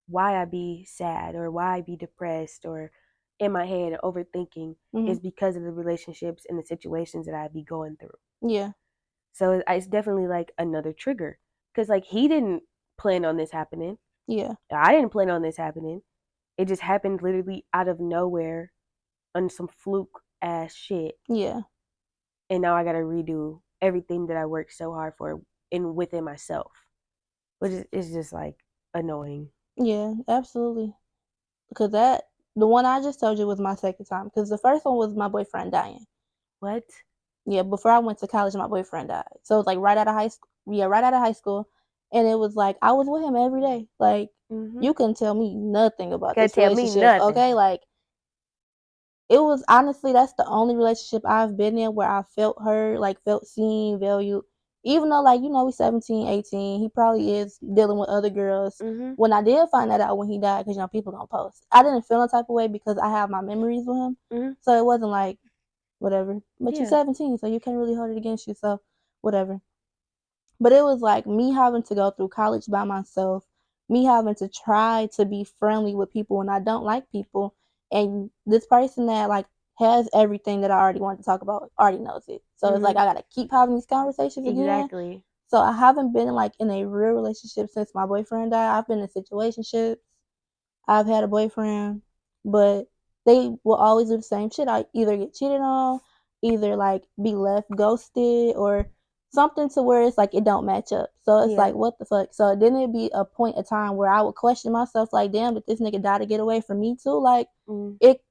S2: why I be sad or why I be depressed or in my head overthinking is because of the relationships and the situations that I be going through.
S1: Yeah.
S2: So it's definitely like another trigger, because like he didn't plan on this happening.
S1: Yeah.
S2: I didn't plan on this happening. It just happened literally out of nowhere on some fluke ass shit.
S1: Yeah.
S2: And now I got to redo everything that I worked so hard for within myself, which is just like annoying.
S1: Yeah, absolutely. Because the one I just told you was my second time. Because the first one was my boyfriend dying.
S2: What?
S1: Yeah, before I went to college, my boyfriend died. So it was like right out of high school. Yeah, right out of high school. And it was like, I was with him every day. Like, you couldn't tell me nothing about this relationship. Okay, like, it was honestly that's the only relationship I've been in where I felt heard, like felt seen, valued. Even though like, we 17, 18, he probably is dealing with other girls.
S2: Mhm.
S1: When I did find that out when he died, because people gonna post. I didn't feel no type of way because I have my memories with him.
S2: Mhm.
S1: So it wasn't like whatever. But you're
S2: Yeah.
S1: 17, so you can't really hold it against you, so whatever. But it was like me having to go through college by myself, me having to try to be friendly with people when I don't like people, and this person that like has everything that I already wanted to talk about already knows it. So it's like
S2: Mhm.
S1: I gotta keep having these conversations again.
S2: Exactly.
S1: So I haven't been like in a real relationship since my boyfriend died. I've been in situationships. I've had a boyfriend, but they will always do the same shit. I either get cheated on, either like be left ghosted, or something to where it's like it don't match up. So it's
S2: Yeah.
S1: like what the fuck. So then it'd be a point of time where I would question myself, like, damn, did this nigga die to get away from me too? Like
S2: Mhm.
S1: it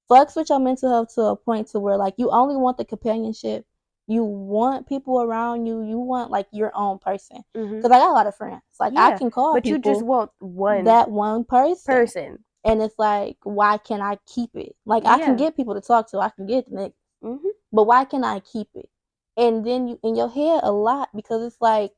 S1: fucks with your mental health to a point to where like you only want the companionship. You want people around you. You want like your own person.
S2: Mhm.
S1: Cause I got a lot of friends. Like I
S2: Yeah.
S1: can call
S2: But you just
S1: people
S2: want one
S1: that one person.
S2: person.
S1: And it's like, why can't I keep it? Like I can
S2: Yeah.
S1: get people to talk to, I can get the niggas,
S2: Mhm.
S1: but why can't I keep it? And then you in your head a lot because it's like,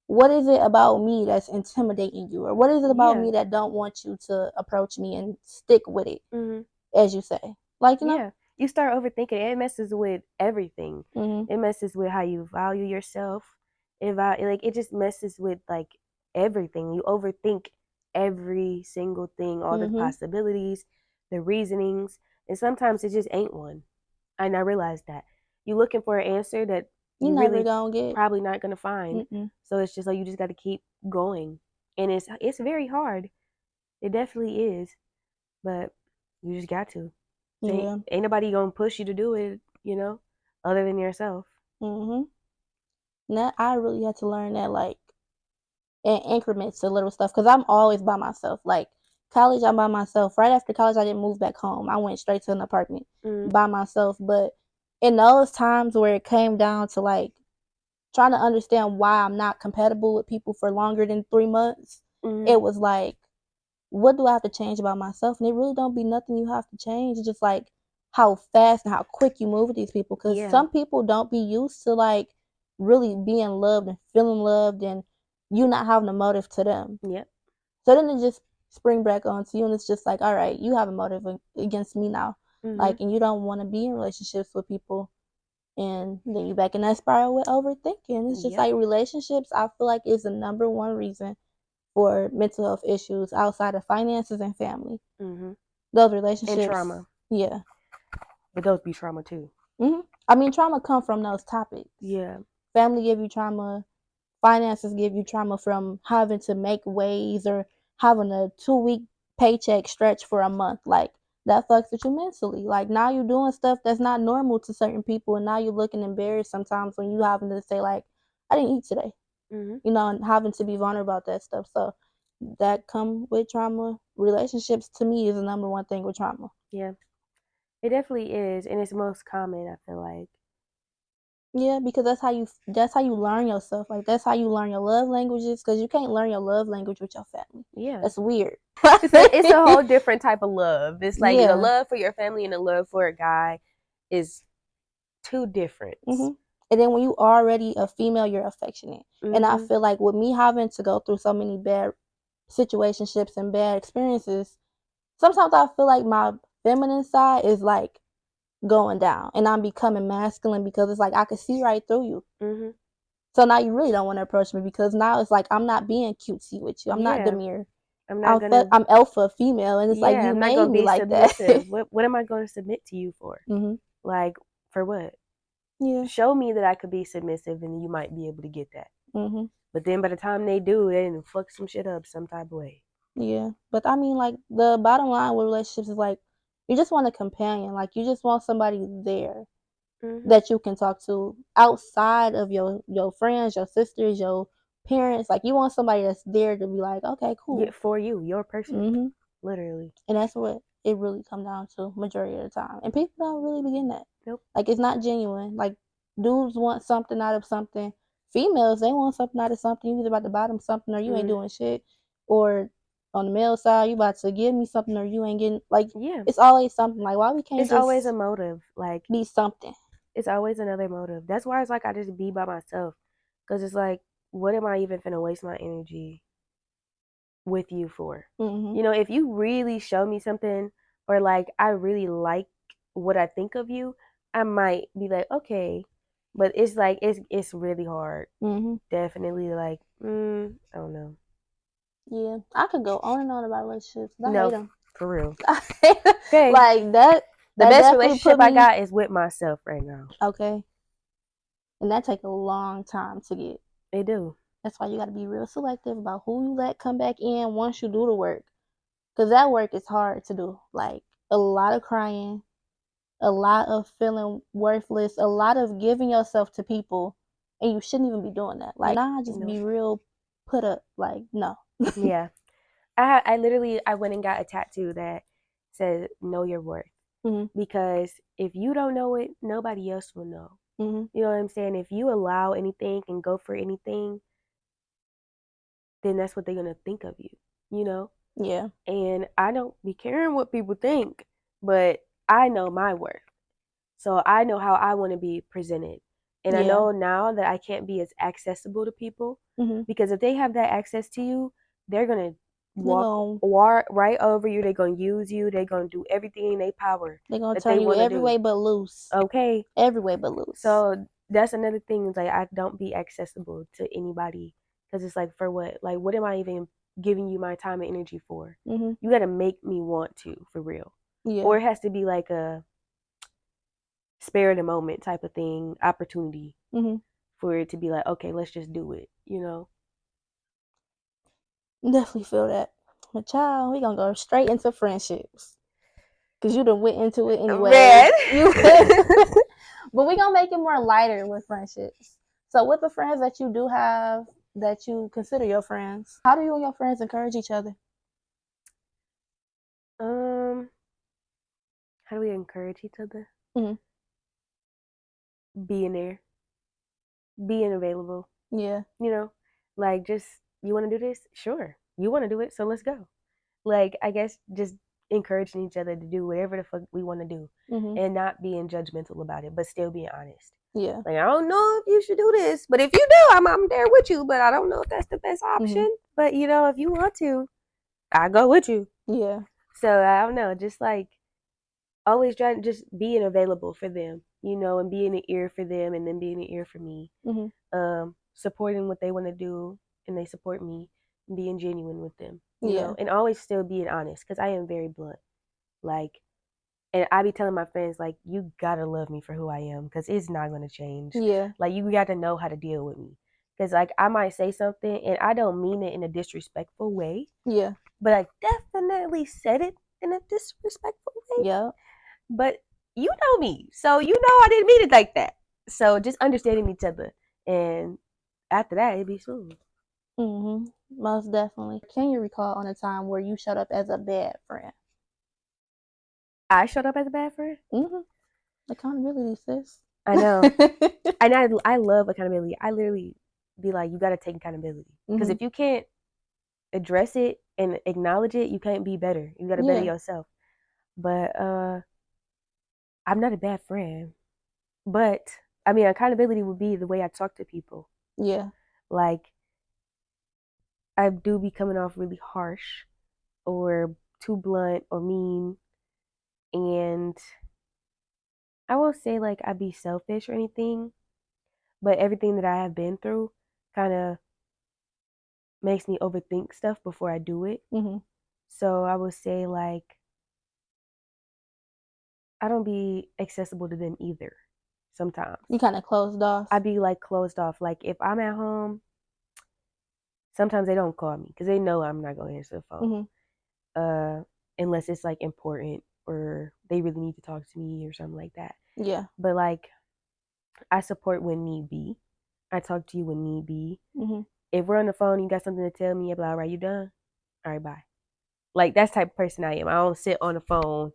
S1: what is it about me that's intimidating you, or what is it about
S2: Yeah.
S1: me that don't want you to approach me and stick with it,
S2: Mhm.
S1: as you say, like
S2: Yeah. You start overthinking it. It messes with everything.
S1: Mhm,
S2: It messes with how you value yourself. Like it just messes with like everything. You overthink every single thing, all the
S1: mhm.
S2: possibilities, the reasonings, and sometimes it just ain't one. And I realized that you're looking for an answer that
S1: You
S2: you
S1: never
S2: really
S1: gonna get.
S2: probably not gonna find.
S1: Mm-mm.
S2: So it's just like you just got to keep going, and it's very hard. It definitely is, but you just got to.
S1: Yeah.
S2: Ain't nobody gonna push you to do it, other than yourself.
S1: Mhm. Now I really had to learn that, like, in increments to little stuff, because I'm always by myself. Like college, I'm by myself. Right after college, I didn't move back home. I went straight to an apartment
S2: Mm,
S1: by myself. But in those times where it came down to like trying to understand why I'm not compatible with people for longer than 3 months,
S2: mm,
S1: it was like, what do I have to change about myself? And it really don't be nothing you have to change. It's just like how fast and how quick you move with these people. Because
S2: yeah,
S1: some people don't be used to like really being loved and feeling loved, and you not having a motive to them.
S2: yep,
S1: So then it just spring back onto you, and it's just like, all right, you have a motive against me now,
S2: mm-hmm,
S1: like, and you don't want to be in relationships with people, and then you back in that spiral with overthinking. It's just
S2: yep,
S1: like relationships. I feel like is the number one reason for mental health issues outside of finances and family.
S2: mm-hmm,
S1: Those
S2: and
S1: relationships,
S2: trauma.
S1: yeah.
S2: But those be trauma too.
S1: I mean, trauma come from those topics.
S2: Yeah,
S1: Family give you trauma. Finances give you trauma from having to make ways or having a 2 week paycheck stretch for a month. Like that fucks with you mentally. Like now you're doing stuff that's not normal to certain people, and now you're looking embarrassed sometimes when you having to say like, I didn't eat today,
S2: mm-hmm,
S1: and having to be vulnerable about that stuff. So that come with trauma. Relationships to me is the number one thing with trauma.
S2: yeah. It definitely is, and it's most common. I feel like.
S1: Yeah, because that's how you learn yourself. Like that's how you learn your love languages. Because you can't learn your love language with your family.
S2: Yeah,
S1: That's weird.
S2: it's a whole different type of love. It's like the
S1: Yeah.
S2: love for your family and the love for a guy is two different.
S1: And then when you already a female, you're affectionate. And I
S2: Mm-hmm.
S1: feel like with me having to go through so many bad situationships and bad experiences, sometimes I feel like my feminine side is like going down, and I'm becoming masculine because it's like I can see right through you.
S2: Mm-hmm.
S1: So now you really don't want to approach me because now it's like I'm not being cutesy with you. I'm not
S2: Yeah,
S1: demure.
S2: I'm not gonna.
S1: I'm alpha female, and it's like
S2: Yeah,
S1: you
S2: I'm not
S1: made
S2: gonna
S1: me
S2: be
S1: like that.
S2: submissive. What am I gonna submit to you for?
S1: Mhm.
S2: Like for what?
S1: Yeah.
S2: Show me that I could be submissive, and you might be able to get that.
S1: Mhm.
S2: But then by the time they do, they didn't fuck some shit up some type of way.
S1: Yeah, but I mean, like the bottom line with relationships is like you just want a companion. Like you just want somebody there
S2: Mm-hmm.
S1: that you can talk to outside of your friends, your sisters, your parents. Like you want somebody that's there to be like, okay,
S2: Yeah,
S1: cool.
S2: for you, your person,
S1: Mhm.
S2: literally.
S1: And that's what it really come down to majority of the time. And people don't really begin that.
S2: Nope.
S1: Like it's not genuine. Like dudes want something out of something. Females, they want something out of something. You either about to buy them something or you ain't
S2: Mm-hmm.
S1: doing shit. Or on the male side, you about to give me something or you ain't getting, like,
S2: Yeah.
S1: it's always something. Like, why we can't
S2: It's
S1: just
S2: always a motive. Like,
S1: be something?
S2: it's always another motive. That's why it's like I just be by myself. Because it's like, what am I even finna waste my energy with you for?
S1: Mm-hmm.
S2: You know, if you really show me something or like I really like what I think of you, I might be like, okay. But it's like it's really hard.
S1: Mm-hmm.
S2: Definitely like, I don't know.
S1: Yeah, I could go on and on about relationships. I hate
S2: No,
S1: them.
S2: for real.
S1: I hate them.
S2: Okay.
S1: Like that.
S2: The
S1: That
S2: best
S1: definitely
S2: relationship
S1: put
S2: I
S1: me
S2: got is with myself right now.
S1: okay. And that take a long time to get.
S2: They do.
S1: That's why you got to be real selective about who you let come back in once you do the work. Because that work is hard to do. Like, a lot of crying, a lot of feeling worthless, a lot of giving yourself to people, and you shouldn't even be doing that. Like, nah, just be real put up. Like, no.
S2: Yeah. I literally I went and got a tattoo that says know your worth.
S1: Mm-hmm.
S2: Because if you don't know it, nobody else will know.
S1: Mm-hmm.
S2: You know what I'm saying? If you allow anything and go for anything, then that's what they're gonna think of you, you know?
S1: Yeah.
S2: And I don't be caring what people think, but I know my worth. So I know how I want to be presented. And I
S1: Yeah.
S2: know now that I can't be as accessible to people
S1: Mm-hmm.
S2: because if they have that access to you, they're gonna
S1: They're
S2: walk right over you. They're gonna use you. They're gonna do everything in their power
S1: gonna
S2: that
S1: turn
S2: they
S1: you
S2: want to
S1: every
S2: do.
S1: way but loose.
S2: Okay.
S1: Every way but loose.
S2: So that's another thing is like I don't be accessible to anybody because it's like for what? Like what am I even giving you my time and energy for?
S1: Mm-hmm.
S2: You got to make me want to for real,
S1: Yeah.
S2: or it has to be like a spare the moment type of thing, opportunity
S1: Mm-hmm.
S2: for it to be like okay, let's just do it. You know?
S1: Definitely feel that. But child, we gonna go straight into friendships. Cause you done went into it anyway.
S2: Man.
S1: But we gonna make it more lighter with friendships. So with the friends that you do have that you consider your friends, how do you and your friends encourage each other?
S2: How do we encourage each other?
S1: Mm-hmm.
S2: Being there, being available.
S1: Yeah.
S2: You know, like just you want to do this? Sure. You want to do it, so let's go. Like I guess just encouraging each other to do whatever the fuck we want to do,
S1: Mm-hmm.
S2: and not being judgmental about it, but still being honest.
S1: Yeah.
S2: Like I don't know if you should do this, but if you do, I'm there with you. But I don't know if that's the best option.
S1: Mm-hmm.
S2: But you know, if you want to, I go with you.
S1: Yeah.
S2: So I don't know, just like always trying just being available for them, you know, and being an ear for them, and then being an ear for me.
S1: Mm-hmm.
S2: Supporting what they want to do, and they support me, and being genuine with them, you
S1: Yeah.
S2: know, and always still being honest because I am very blunt. Like, and I be telling my friends, like, you gotta love me for who I am because it's not gonna change.
S1: Yeah.
S2: Like, you got to know how to deal with me because, like, I might say something and I don't mean it in a disrespectful way.
S1: Yeah.
S2: But I definitely said it in a disrespectful way.
S1: Yeah.
S2: But you know me, so you know I didn't mean it like that. So just understanding each other, and after that, it'd be smooth.
S1: Mm-hmm. Most definitely. Can you recall on a time where you showed up as a bad friend?
S2: I showed up as a bad friend.
S1: Mm-hmm. Accountability, sis.
S2: I know, and I love accountability. I literally be like, you got to take accountability because
S1: Mm-hmm.
S2: if you can't address it and acknowledge it, you can't be better. You got to better yourself. But I'm not a bad friend. But I mean, accountability would be the way I talk to people.
S1: Yeah.
S2: Like I do be coming off really harsh or too blunt or mean, and I won't say like I'd be selfish or anything, but everything that I have been through kind of makes me overthink stuff before I do it.
S1: Mm-hmm.
S2: So I would say like I don't be accessible to them either. Sometimes
S1: You kind of closed off.
S2: I be like closed off. Like if I'm at home, sometimes they don't call me because they know I'm not gonna answer the phone, unless it's like important or they really need to talk to me or something like that.
S1: Yeah.
S2: But like I support when need be. I talk to you when need be.
S1: Mm-hmm.
S2: If we're on the phone and you got something to tell me, I'll be like, all right, you done? All right, bye. Like that's the type of person I am. I don't sit on the phone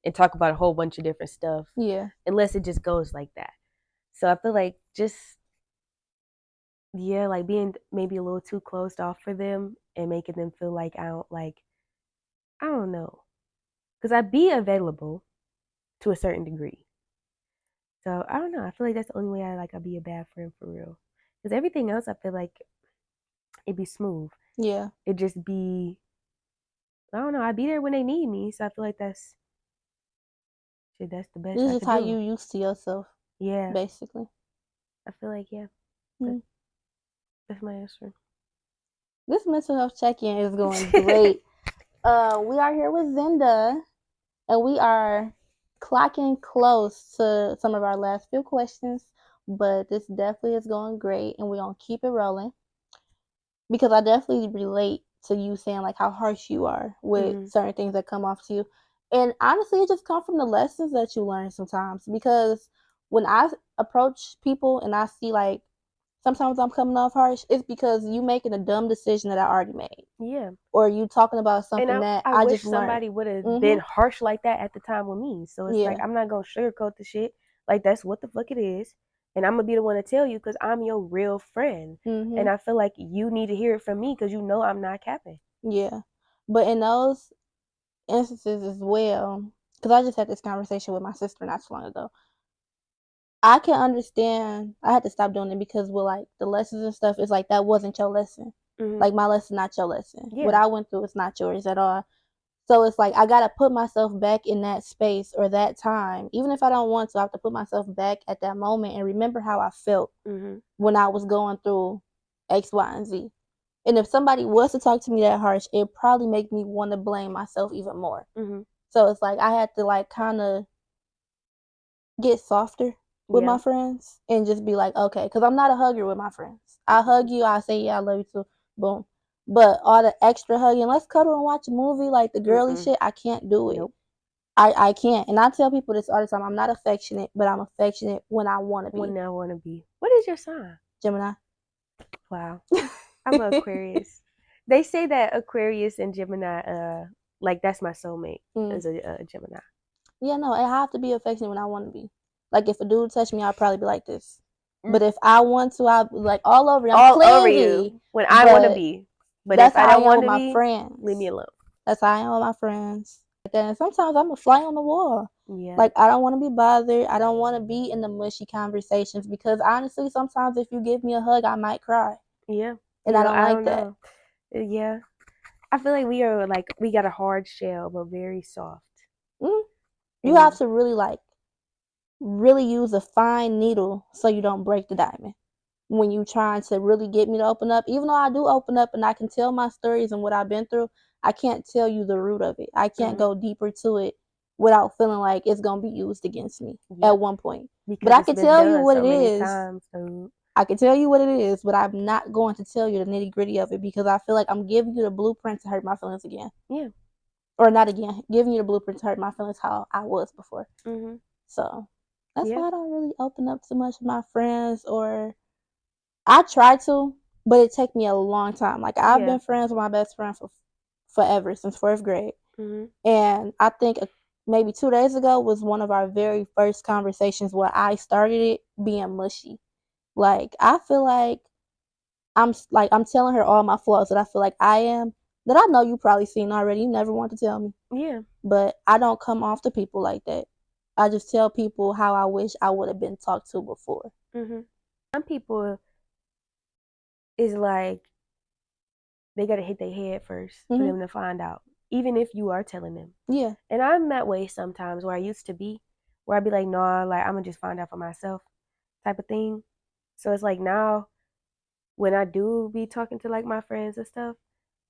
S2: and talk about a whole bunch of different stuff.
S1: Yeah.
S2: Unless it just goes like that. So I feel like just like being maybe a little too closed off for them and making them feel like I don't know. Because I be available to a certain degree. So I don't know. I feel like that's the only way I'll be a bad friend for real. Because everything else, I feel like it'd be smooth.
S1: Yeah.
S2: It just be, I don't know. I'd be there when they need me. So I feel like that's the best
S1: This
S2: I
S1: is
S2: could
S1: how
S2: do.
S1: you used to yourself,
S2: Yeah.
S1: basically.
S2: I feel like, yeah.
S1: Mm.
S2: That's my answer.
S1: This mental health check-in is going great. We are here with Zenda, and we are clocking close to some of our last few questions, but this definitely is going great, and we're gonna keep it rolling because I definitely relate to you saying like how harsh you are with certain things that come off to you, and honestly, it just comes from the lessons that you learn sometimes. Because when I approach people and I see like sometimes I'm coming off harsh, it's because you making a dumb decision that I already made.
S2: Yeah.
S1: Or you talking about
S2: And
S1: something that
S2: I
S1: I
S2: wish
S1: just learned.
S2: somebody would have been harsh like that at the time with me. So it's like,
S1: Yeah.
S2: I'm not going to sugarcoat the shit. Like, that's what the fuck it is. And I'm going to be the one to tell you because I'm your real friend. And I feel like you need to hear it from me because you know I'm not capping.
S1: Yeah. But in those instances as well, because I just had this conversation with my sister not too long ago, I can understand. I had to stop doing it because with like the lessons and stuff, it's like that wasn't your lesson. Like my lesson, not your lesson. What
S2: Yeah.
S1: I went through is not yours at all. So it's like I gotta put myself back in that space or that time, even if I don't want to. I have to put myself back at that moment and remember how I felt when I was going through X, Y, and Z. And if somebody was to talk to me that harsh, it probably make me want to blame myself even more. So it's like I had to like kind of get softer with my friends and just be like, okay, because I'm not a hugger with my friends. I hug you, I say, yeah, I love you too, boom. But all the extra hugging, let's cuddle and watch a movie, like the girly shit, I can't do it.
S2: Nope.
S1: I can't. And I tell people this all the time. I'm not affectionate, but I'm affectionate when I want to be.
S2: When I want to be. What is your sign?
S1: Gemini.
S2: Wow. I'm an Aquarius. They say that Aquarius and Gemini, like that's my soulmate as a Gemini.
S1: Yeah, no, I have to be affectionate when I want to be. Like if a dude touch me, I'll probably be like this. But if I want to, I'll be like all over you. I'm
S2: all
S1: clingy,
S2: over you when I want to be. But
S1: that's
S2: if I
S1: how I
S2: don't
S1: am
S2: want
S1: with
S2: to
S1: my
S2: be,
S1: friends.
S2: leave me alone.
S1: That's how I am with my friends. And sometimes I'm a fly on the wall.
S2: Yeah.
S1: Like I don't want to be bothered. I don't want to be in the mushy conversations because honestly, sometimes if you give me a hug, I might cry.
S2: Yeah.
S1: And I don't like that.
S2: Know. Yeah. I feel like we got a hard shell, but very soft.
S1: You have to really use a fine needle so you don't break the diamond when you trying to really get me to open up. Even though I do open up and I can tell my stories and what I've been through, I can't tell you the root of it. I can't go deeper to it without feeling like it's gonna be used against me at one point.
S2: Because
S1: but I can tell you what
S2: so
S1: it is.
S2: Times, so.
S1: I can tell you what it is, but I'm not going to tell you the nitty gritty of it because I feel like I'm giving you the blueprint to hurt my feelings again.
S2: Yeah.
S1: Or not again, giving you the blueprint to hurt my feelings how I was before. So that's why I don't really open up too much with my friends, or I try to, but it takes me a long time. Like I've been friends with my best friend for forever, since 4th grade. And I think maybe 2 days ago was one of our very first conversations where I started it being mushy. Like I feel like I'm telling her all my flaws that I feel like I am, that I know you probably seen already. You never want to tell me.
S2: Yeah.
S1: But I don't come off to people like that. I just tell people how I wish I would have been talked to before.
S2: Some people is like they gotta hit their head first for them to find out, even if you are telling them.
S1: Yeah.
S2: And I'm that way sometimes, where I used to be, where I'd be like, nah, like I'm gonna just find out for myself, type of thing. So it's like now, when I do be talking to like my friends and stuff,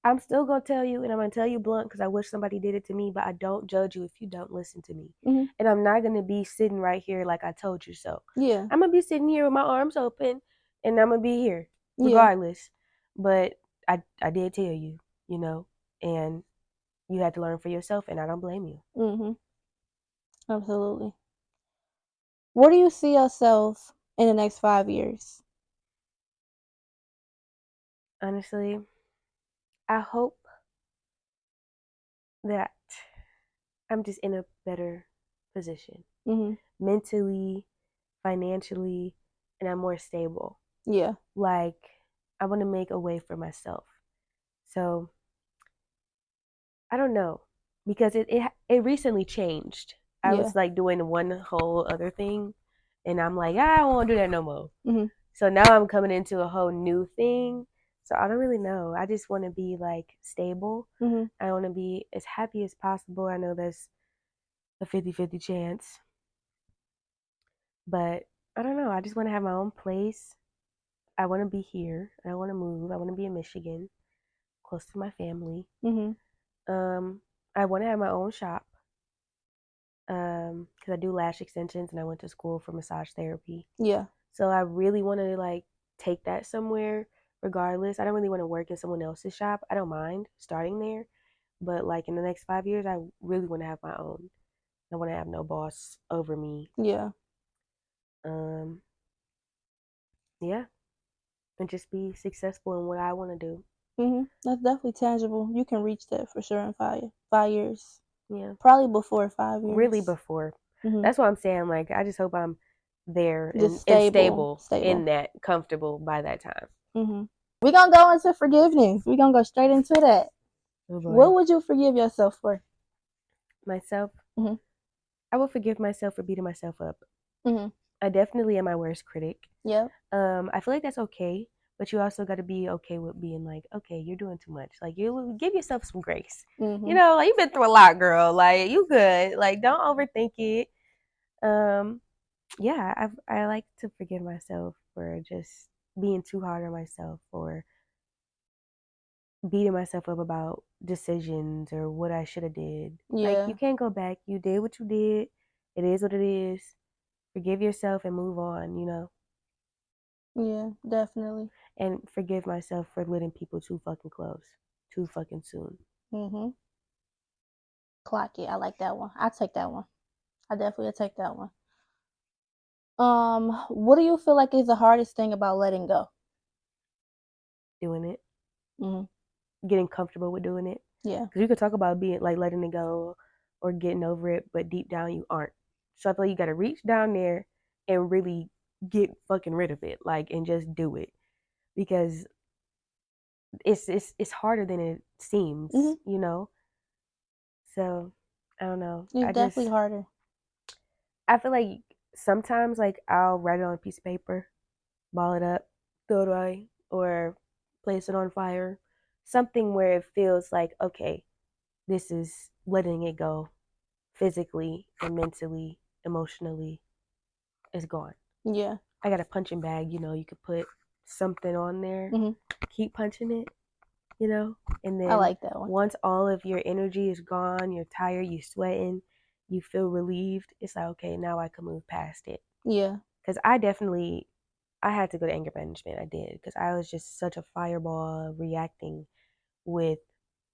S2: I'm still gonna tell you, and I'm gonna tell you blunt because I wish somebody did it to me, but I don't judge you if you don't listen to me. And I'm not gonna be sitting right here like I told you so.
S1: Yeah.
S2: I'm gonna be sitting here with my arms open, and I'm gonna be here regardless. But I did tell you, and you had to learn for yourself, and I don't blame you.
S1: Absolutely. Where do you see yourself in the next 5 years?
S2: Honestly, I hope that I'm just in a better position. Mentally, financially, and I'm more stable.
S1: Yeah.
S2: Like, I want to make a way for myself. So I don't know because it recently changed. I
S1: Yeah.
S2: was like doing one whole other thing, and I'm like, I don't want to do that no more.
S1: Mhm.
S2: So now I'm coming into a whole new thing. So I don't really know. I just want to be like stable.
S1: Mhm.
S2: I want to be as happy as possible. I know there's a 50-50 chance, but I don't know. I just want to have my own place. I want to be here. I don't want to move. I want to be in Michigan, close to my family.
S1: Mhm.
S2: I want to have my own shop. Because I do lash extensions and I went to school for massage therapy.
S1: Yeah.
S2: So I really want to like take that somewhere regardless. I don't really want to work in someone else's shop. I don't mind starting there, but like in the next 5 years, I really want to have my own. I want to have no boss over me.
S1: Yeah.
S2: Um, yeah, and just be successful in what I want to do.
S1: That's definitely tangible. You can reach that for sure in 5 years.
S2: Yeah,
S1: Probably before 5 years.
S2: really before.
S1: Mhm.
S2: That's what I'm saying. Like I just hope I'm there
S1: Just
S2: and
S1: stable.
S2: stable in
S1: Stable.
S2: that, comfortable by that time.
S1: We're gonna go into forgiveness. We're gonna go straight into that.
S2: Oh boy,
S1: What would you forgive yourself for?
S2: myself.
S1: Mhm.
S2: I will forgive myself for beating myself up.
S1: Mhm.
S2: I definitely am my worst critic.
S1: Yep.
S2: I feel like that's okay, but you also got to be okay with being like, okay, you're doing too much. Like, you give yourself some grace. You
S1: Mhm.
S2: know, like you've been through a lot, girl. Like, you good. Like, don't overthink it. Um, yeah, I like to forgive myself for just being too hard on myself or beating myself up about decisions or what I should have did. Like, you
S1: Yeah.
S2: can't go back. You did what you did. It is what it is. Forgive yourself and move on, you know?
S1: Yeah. Definitely.
S2: And forgive myself for letting people too fucking close, too fucking soon.
S1: Mhm. Clock it. I like that one. I take that one. I definitely take that one. What do you feel like is the hardest thing about letting go?
S2: Doing it,
S1: Mhm.
S2: getting comfortable with doing it.
S1: Yeah.
S2: Because you could talk about being like letting it go or getting over it, but deep down you aren't. So I feel like you got to reach down there and really get fucking rid of it, like, and just do it because it's harder than it seems,
S1: Mhm.
S2: you know. So I don't know.
S1: It's definitely harder.
S2: I feel like sometimes like I'll write it on a piece of paper, ball it up, throw it away, or place it on fire. Something where it feels like, okay, this is letting it go physically and mentally, emotionally. It's gone.
S1: Yeah.
S2: I got a punching bag, you know, you could put something on there,
S1: Mhm.
S2: keep punching it, you know, and
S1: I
S2: then
S1: like that one.
S2: once all of your energy is gone, you're tired, you're sweating, you feel relieved, it's like, okay, now I can move past it.
S1: Yeah.
S2: Because I had to go to anger management. I did because I was just such a fireball reacting with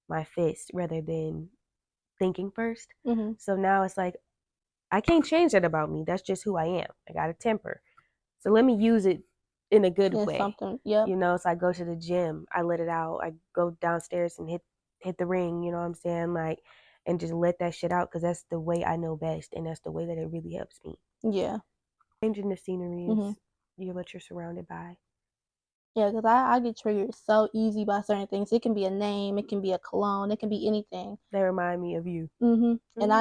S2: my fist rather than thinking first.
S1: Mhm.
S2: So now it's like I can't change that about me. That's just who I am. I got a temper. So let me use it in a good
S1: It's
S2: way.
S1: something. Yep.
S2: You know, so I go to the gym, I let it out. I go downstairs and hit the ring, you know what I'm saying? Like and just let that shit out because that's the way I know best and that's the way that it really helps me.
S1: Yeah.
S2: Changing the scenery
S1: Mhm.
S2: is what you're surrounded by.
S1: Yeah, because I get triggered so easy by certain things. It can be a name, it can be a cologne, it can be anything.
S2: They remind me of you.
S1: And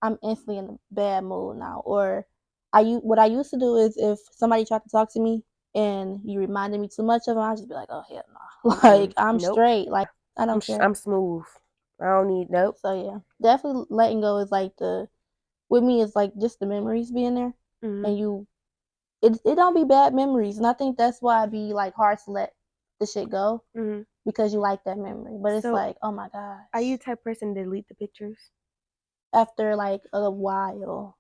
S1: I'm instantly in a bad mood now. Or what I used to do is if somebody tried to talk to me and you reminded me too much of them, I'd just be like, oh hell no. Like I'm
S2: Nope.
S1: straight. Like I don't care.
S2: I'm smooth. I don't need nope.
S1: So yeah, definitely letting go is like with me it's like just the memories being there,
S2: Hmm.
S1: and it don't be bad memories, and I think that's why it be like hard to let the shit go
S2: Hmm.
S1: because you like that memory. But it's
S2: So,
S1: like, oh my
S2: are you
S1: gosh,
S2: the type of person to delete the pictures?
S1: after like a while,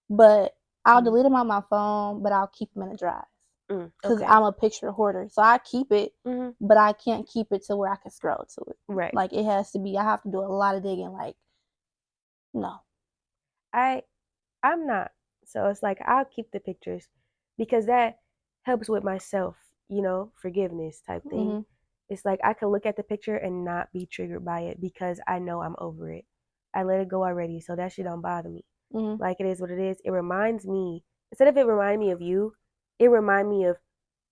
S1: but I'll
S2: Mm.
S1: delete them on my phone, but I'll keep them in a drive because
S2: Okay.
S1: I'm a picture hoarder. So I keep it,
S2: Hmm.
S1: but I can't keep it to where I can scroll to it.
S2: Right.
S1: Like it has to be. I have to do a lot of digging. Like no.
S2: I I'm not. So it's like I'll keep the pictures because that helps with myself, you know, forgiveness type thing.
S1: Mhm.
S2: It's like I can look at the picture and not be triggered by it because I know I'm over it. I let it go already, so that shit don't bother me.
S1: Mhm.
S2: Like it is what it is. It reminds me instead of it reminding me of you, it remind me of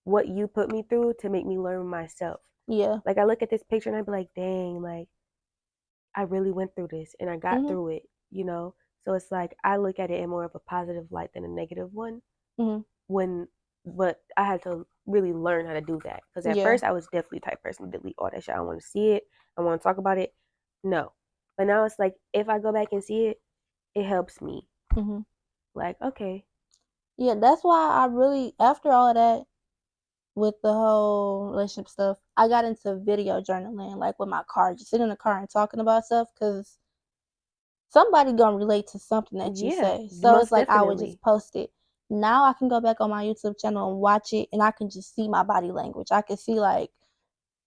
S2: what you put me through to make me learn myself.
S1: Yeah.
S2: Like, I look at this picture and I be like, dang, like, I really went through this and I got
S1: Mhm.
S2: through it, you know? So it's like I look at it in more of a positive light than a negative one.
S1: Mhm.
S2: When, but I had to really learn how to do that because at
S1: Yeah.
S2: first I was definitely the type of person to delete all that shit. I don't want to see it. I want to talk about it. No, but now it's like if I go back and see it, it helps me.
S1: Mhm.
S2: Like, okay,
S1: Yeah, that's why I really after all of that with the whole relationship stuff, I got into video journaling, like, with my car, just sitting in the car and talking about stuff, cause somebody gonna relate to something that you
S2: yeah,
S1: say. So it's
S2: most
S1: like I would just
S2: definitely.
S1: post it. Now I can go back on my YouTube channel and watch it, and I can just see my body language. I can see, like,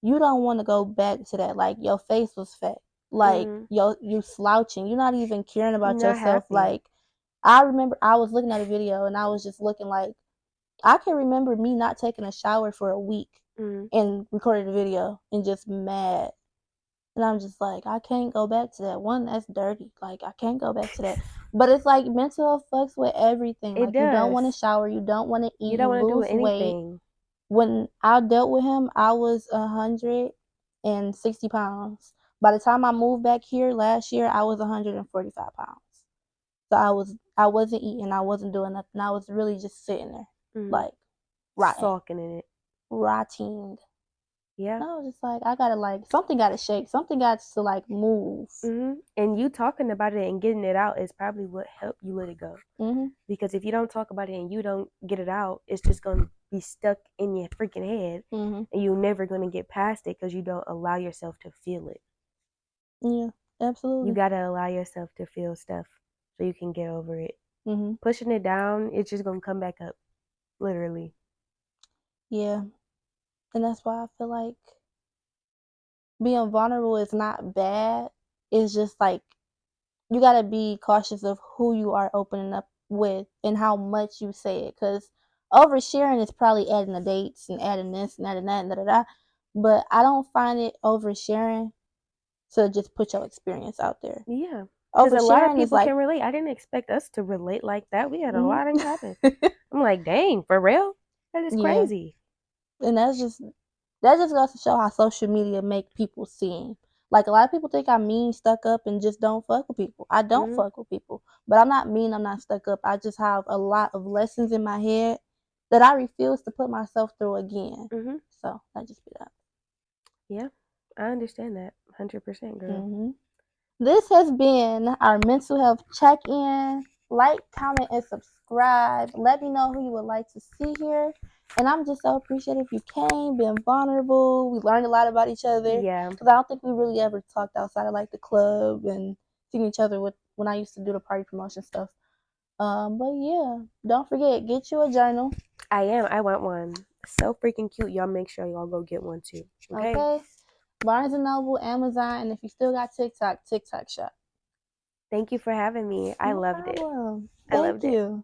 S1: you don't wanna go back to that, like, your face was fat, like,
S2: Mm,
S1: you slouching, you're not even caring about
S2: not
S1: yourself,
S2: happy.
S1: like, I remember I was looking at a video and I was just looking like I can remember me not taking a shower for a week
S2: Mm,
S1: and recorded a video and just mad. And I'm just like, I can't go back to that. One, that's dirty. Like, I can't go back to that. But it's like mental health fucks with everything.
S2: it
S1: Like, you don't want to
S2: does.
S1: shower, you don't want to
S2: You
S1: eat,
S2: don't
S1: you
S2: want to do
S1: lose weight.
S2: anything.
S1: When I dealt with him, I was 160 pounds. By the time I moved back here last year, I was 145 pounds. So I wasn't eating, I wasn't doing nothing. I was really just sitting there,
S2: Mm,
S1: like rotting,
S2: sulking in it.
S1: rotting.
S2: Yeah.
S1: And I was just like, I gotta like something gotta shake, something got to like move.
S2: And you talking about it and getting it out is probably what helped you let it go.
S1: Mhm.
S2: Because if you don't talk about it and you don't get it out, it's just gonna be stuck in your freaking head,
S1: Mhm.
S2: and you're never gonna get past it because you don't allow yourself to feel it.
S1: Yeah.
S2: You
S1: Absolutely.
S2: gotta allow yourself to feel stuff so you can get over it.
S1: Mhm.
S2: Pushing it down, it's just gonna come back up, literally.
S1: Yeah. And that's why I feel like being vulnerable is not bad. It's just like you gotta be cautious of who you are opening up with and how much you say it. Cause oversharing is probably adding the dates and adding this and adding that and da da da. But I don't find it oversharing to just put your experience out there.
S2: Yeah, because a lot of
S1: Oversharing is
S2: people
S1: like,
S2: can relate. I didn't expect us to relate like that. We had a
S1: mhm.
S2: lot in common. I'm like, dang, for real? That is
S1: Yeah,
S2: crazy.
S1: and that just goes to show how social media make people seem. Like a lot of people think I'm mean, stuck up, and just don't fuck with people. I don't
S2: hmm
S1: fuck with people, but I'm not mean. I'm not stuck up. I just have a lot of lessons in my head that I refuse to put myself through again.
S2: hmm
S1: So that just be that.
S2: Yeah, I understand that 100%, girl.
S1: Hmm. This has been our mental health check in. Like, comment, and subscribe. Let me know who you would like to see here. And I'm just so appreciative you came, being vulnerable. We learned a lot about each other
S2: Yeah,
S1: because I don't think we really ever talked outside of like the club and seeing each other with when I used to do the party promotion stuff. But yeah, don't forget, get you a journal.
S2: I am. I want one. So freaking cute. Y'all make sure y'all go get one too. Okay?
S1: Okay, Barnes and Noble, Amazon, and if you still got TikTok, TikTok shop.
S2: Thank you for having me. I
S1: No
S2: loved it.
S1: problem.
S2: I
S1: Thank
S2: loved it.
S1: you.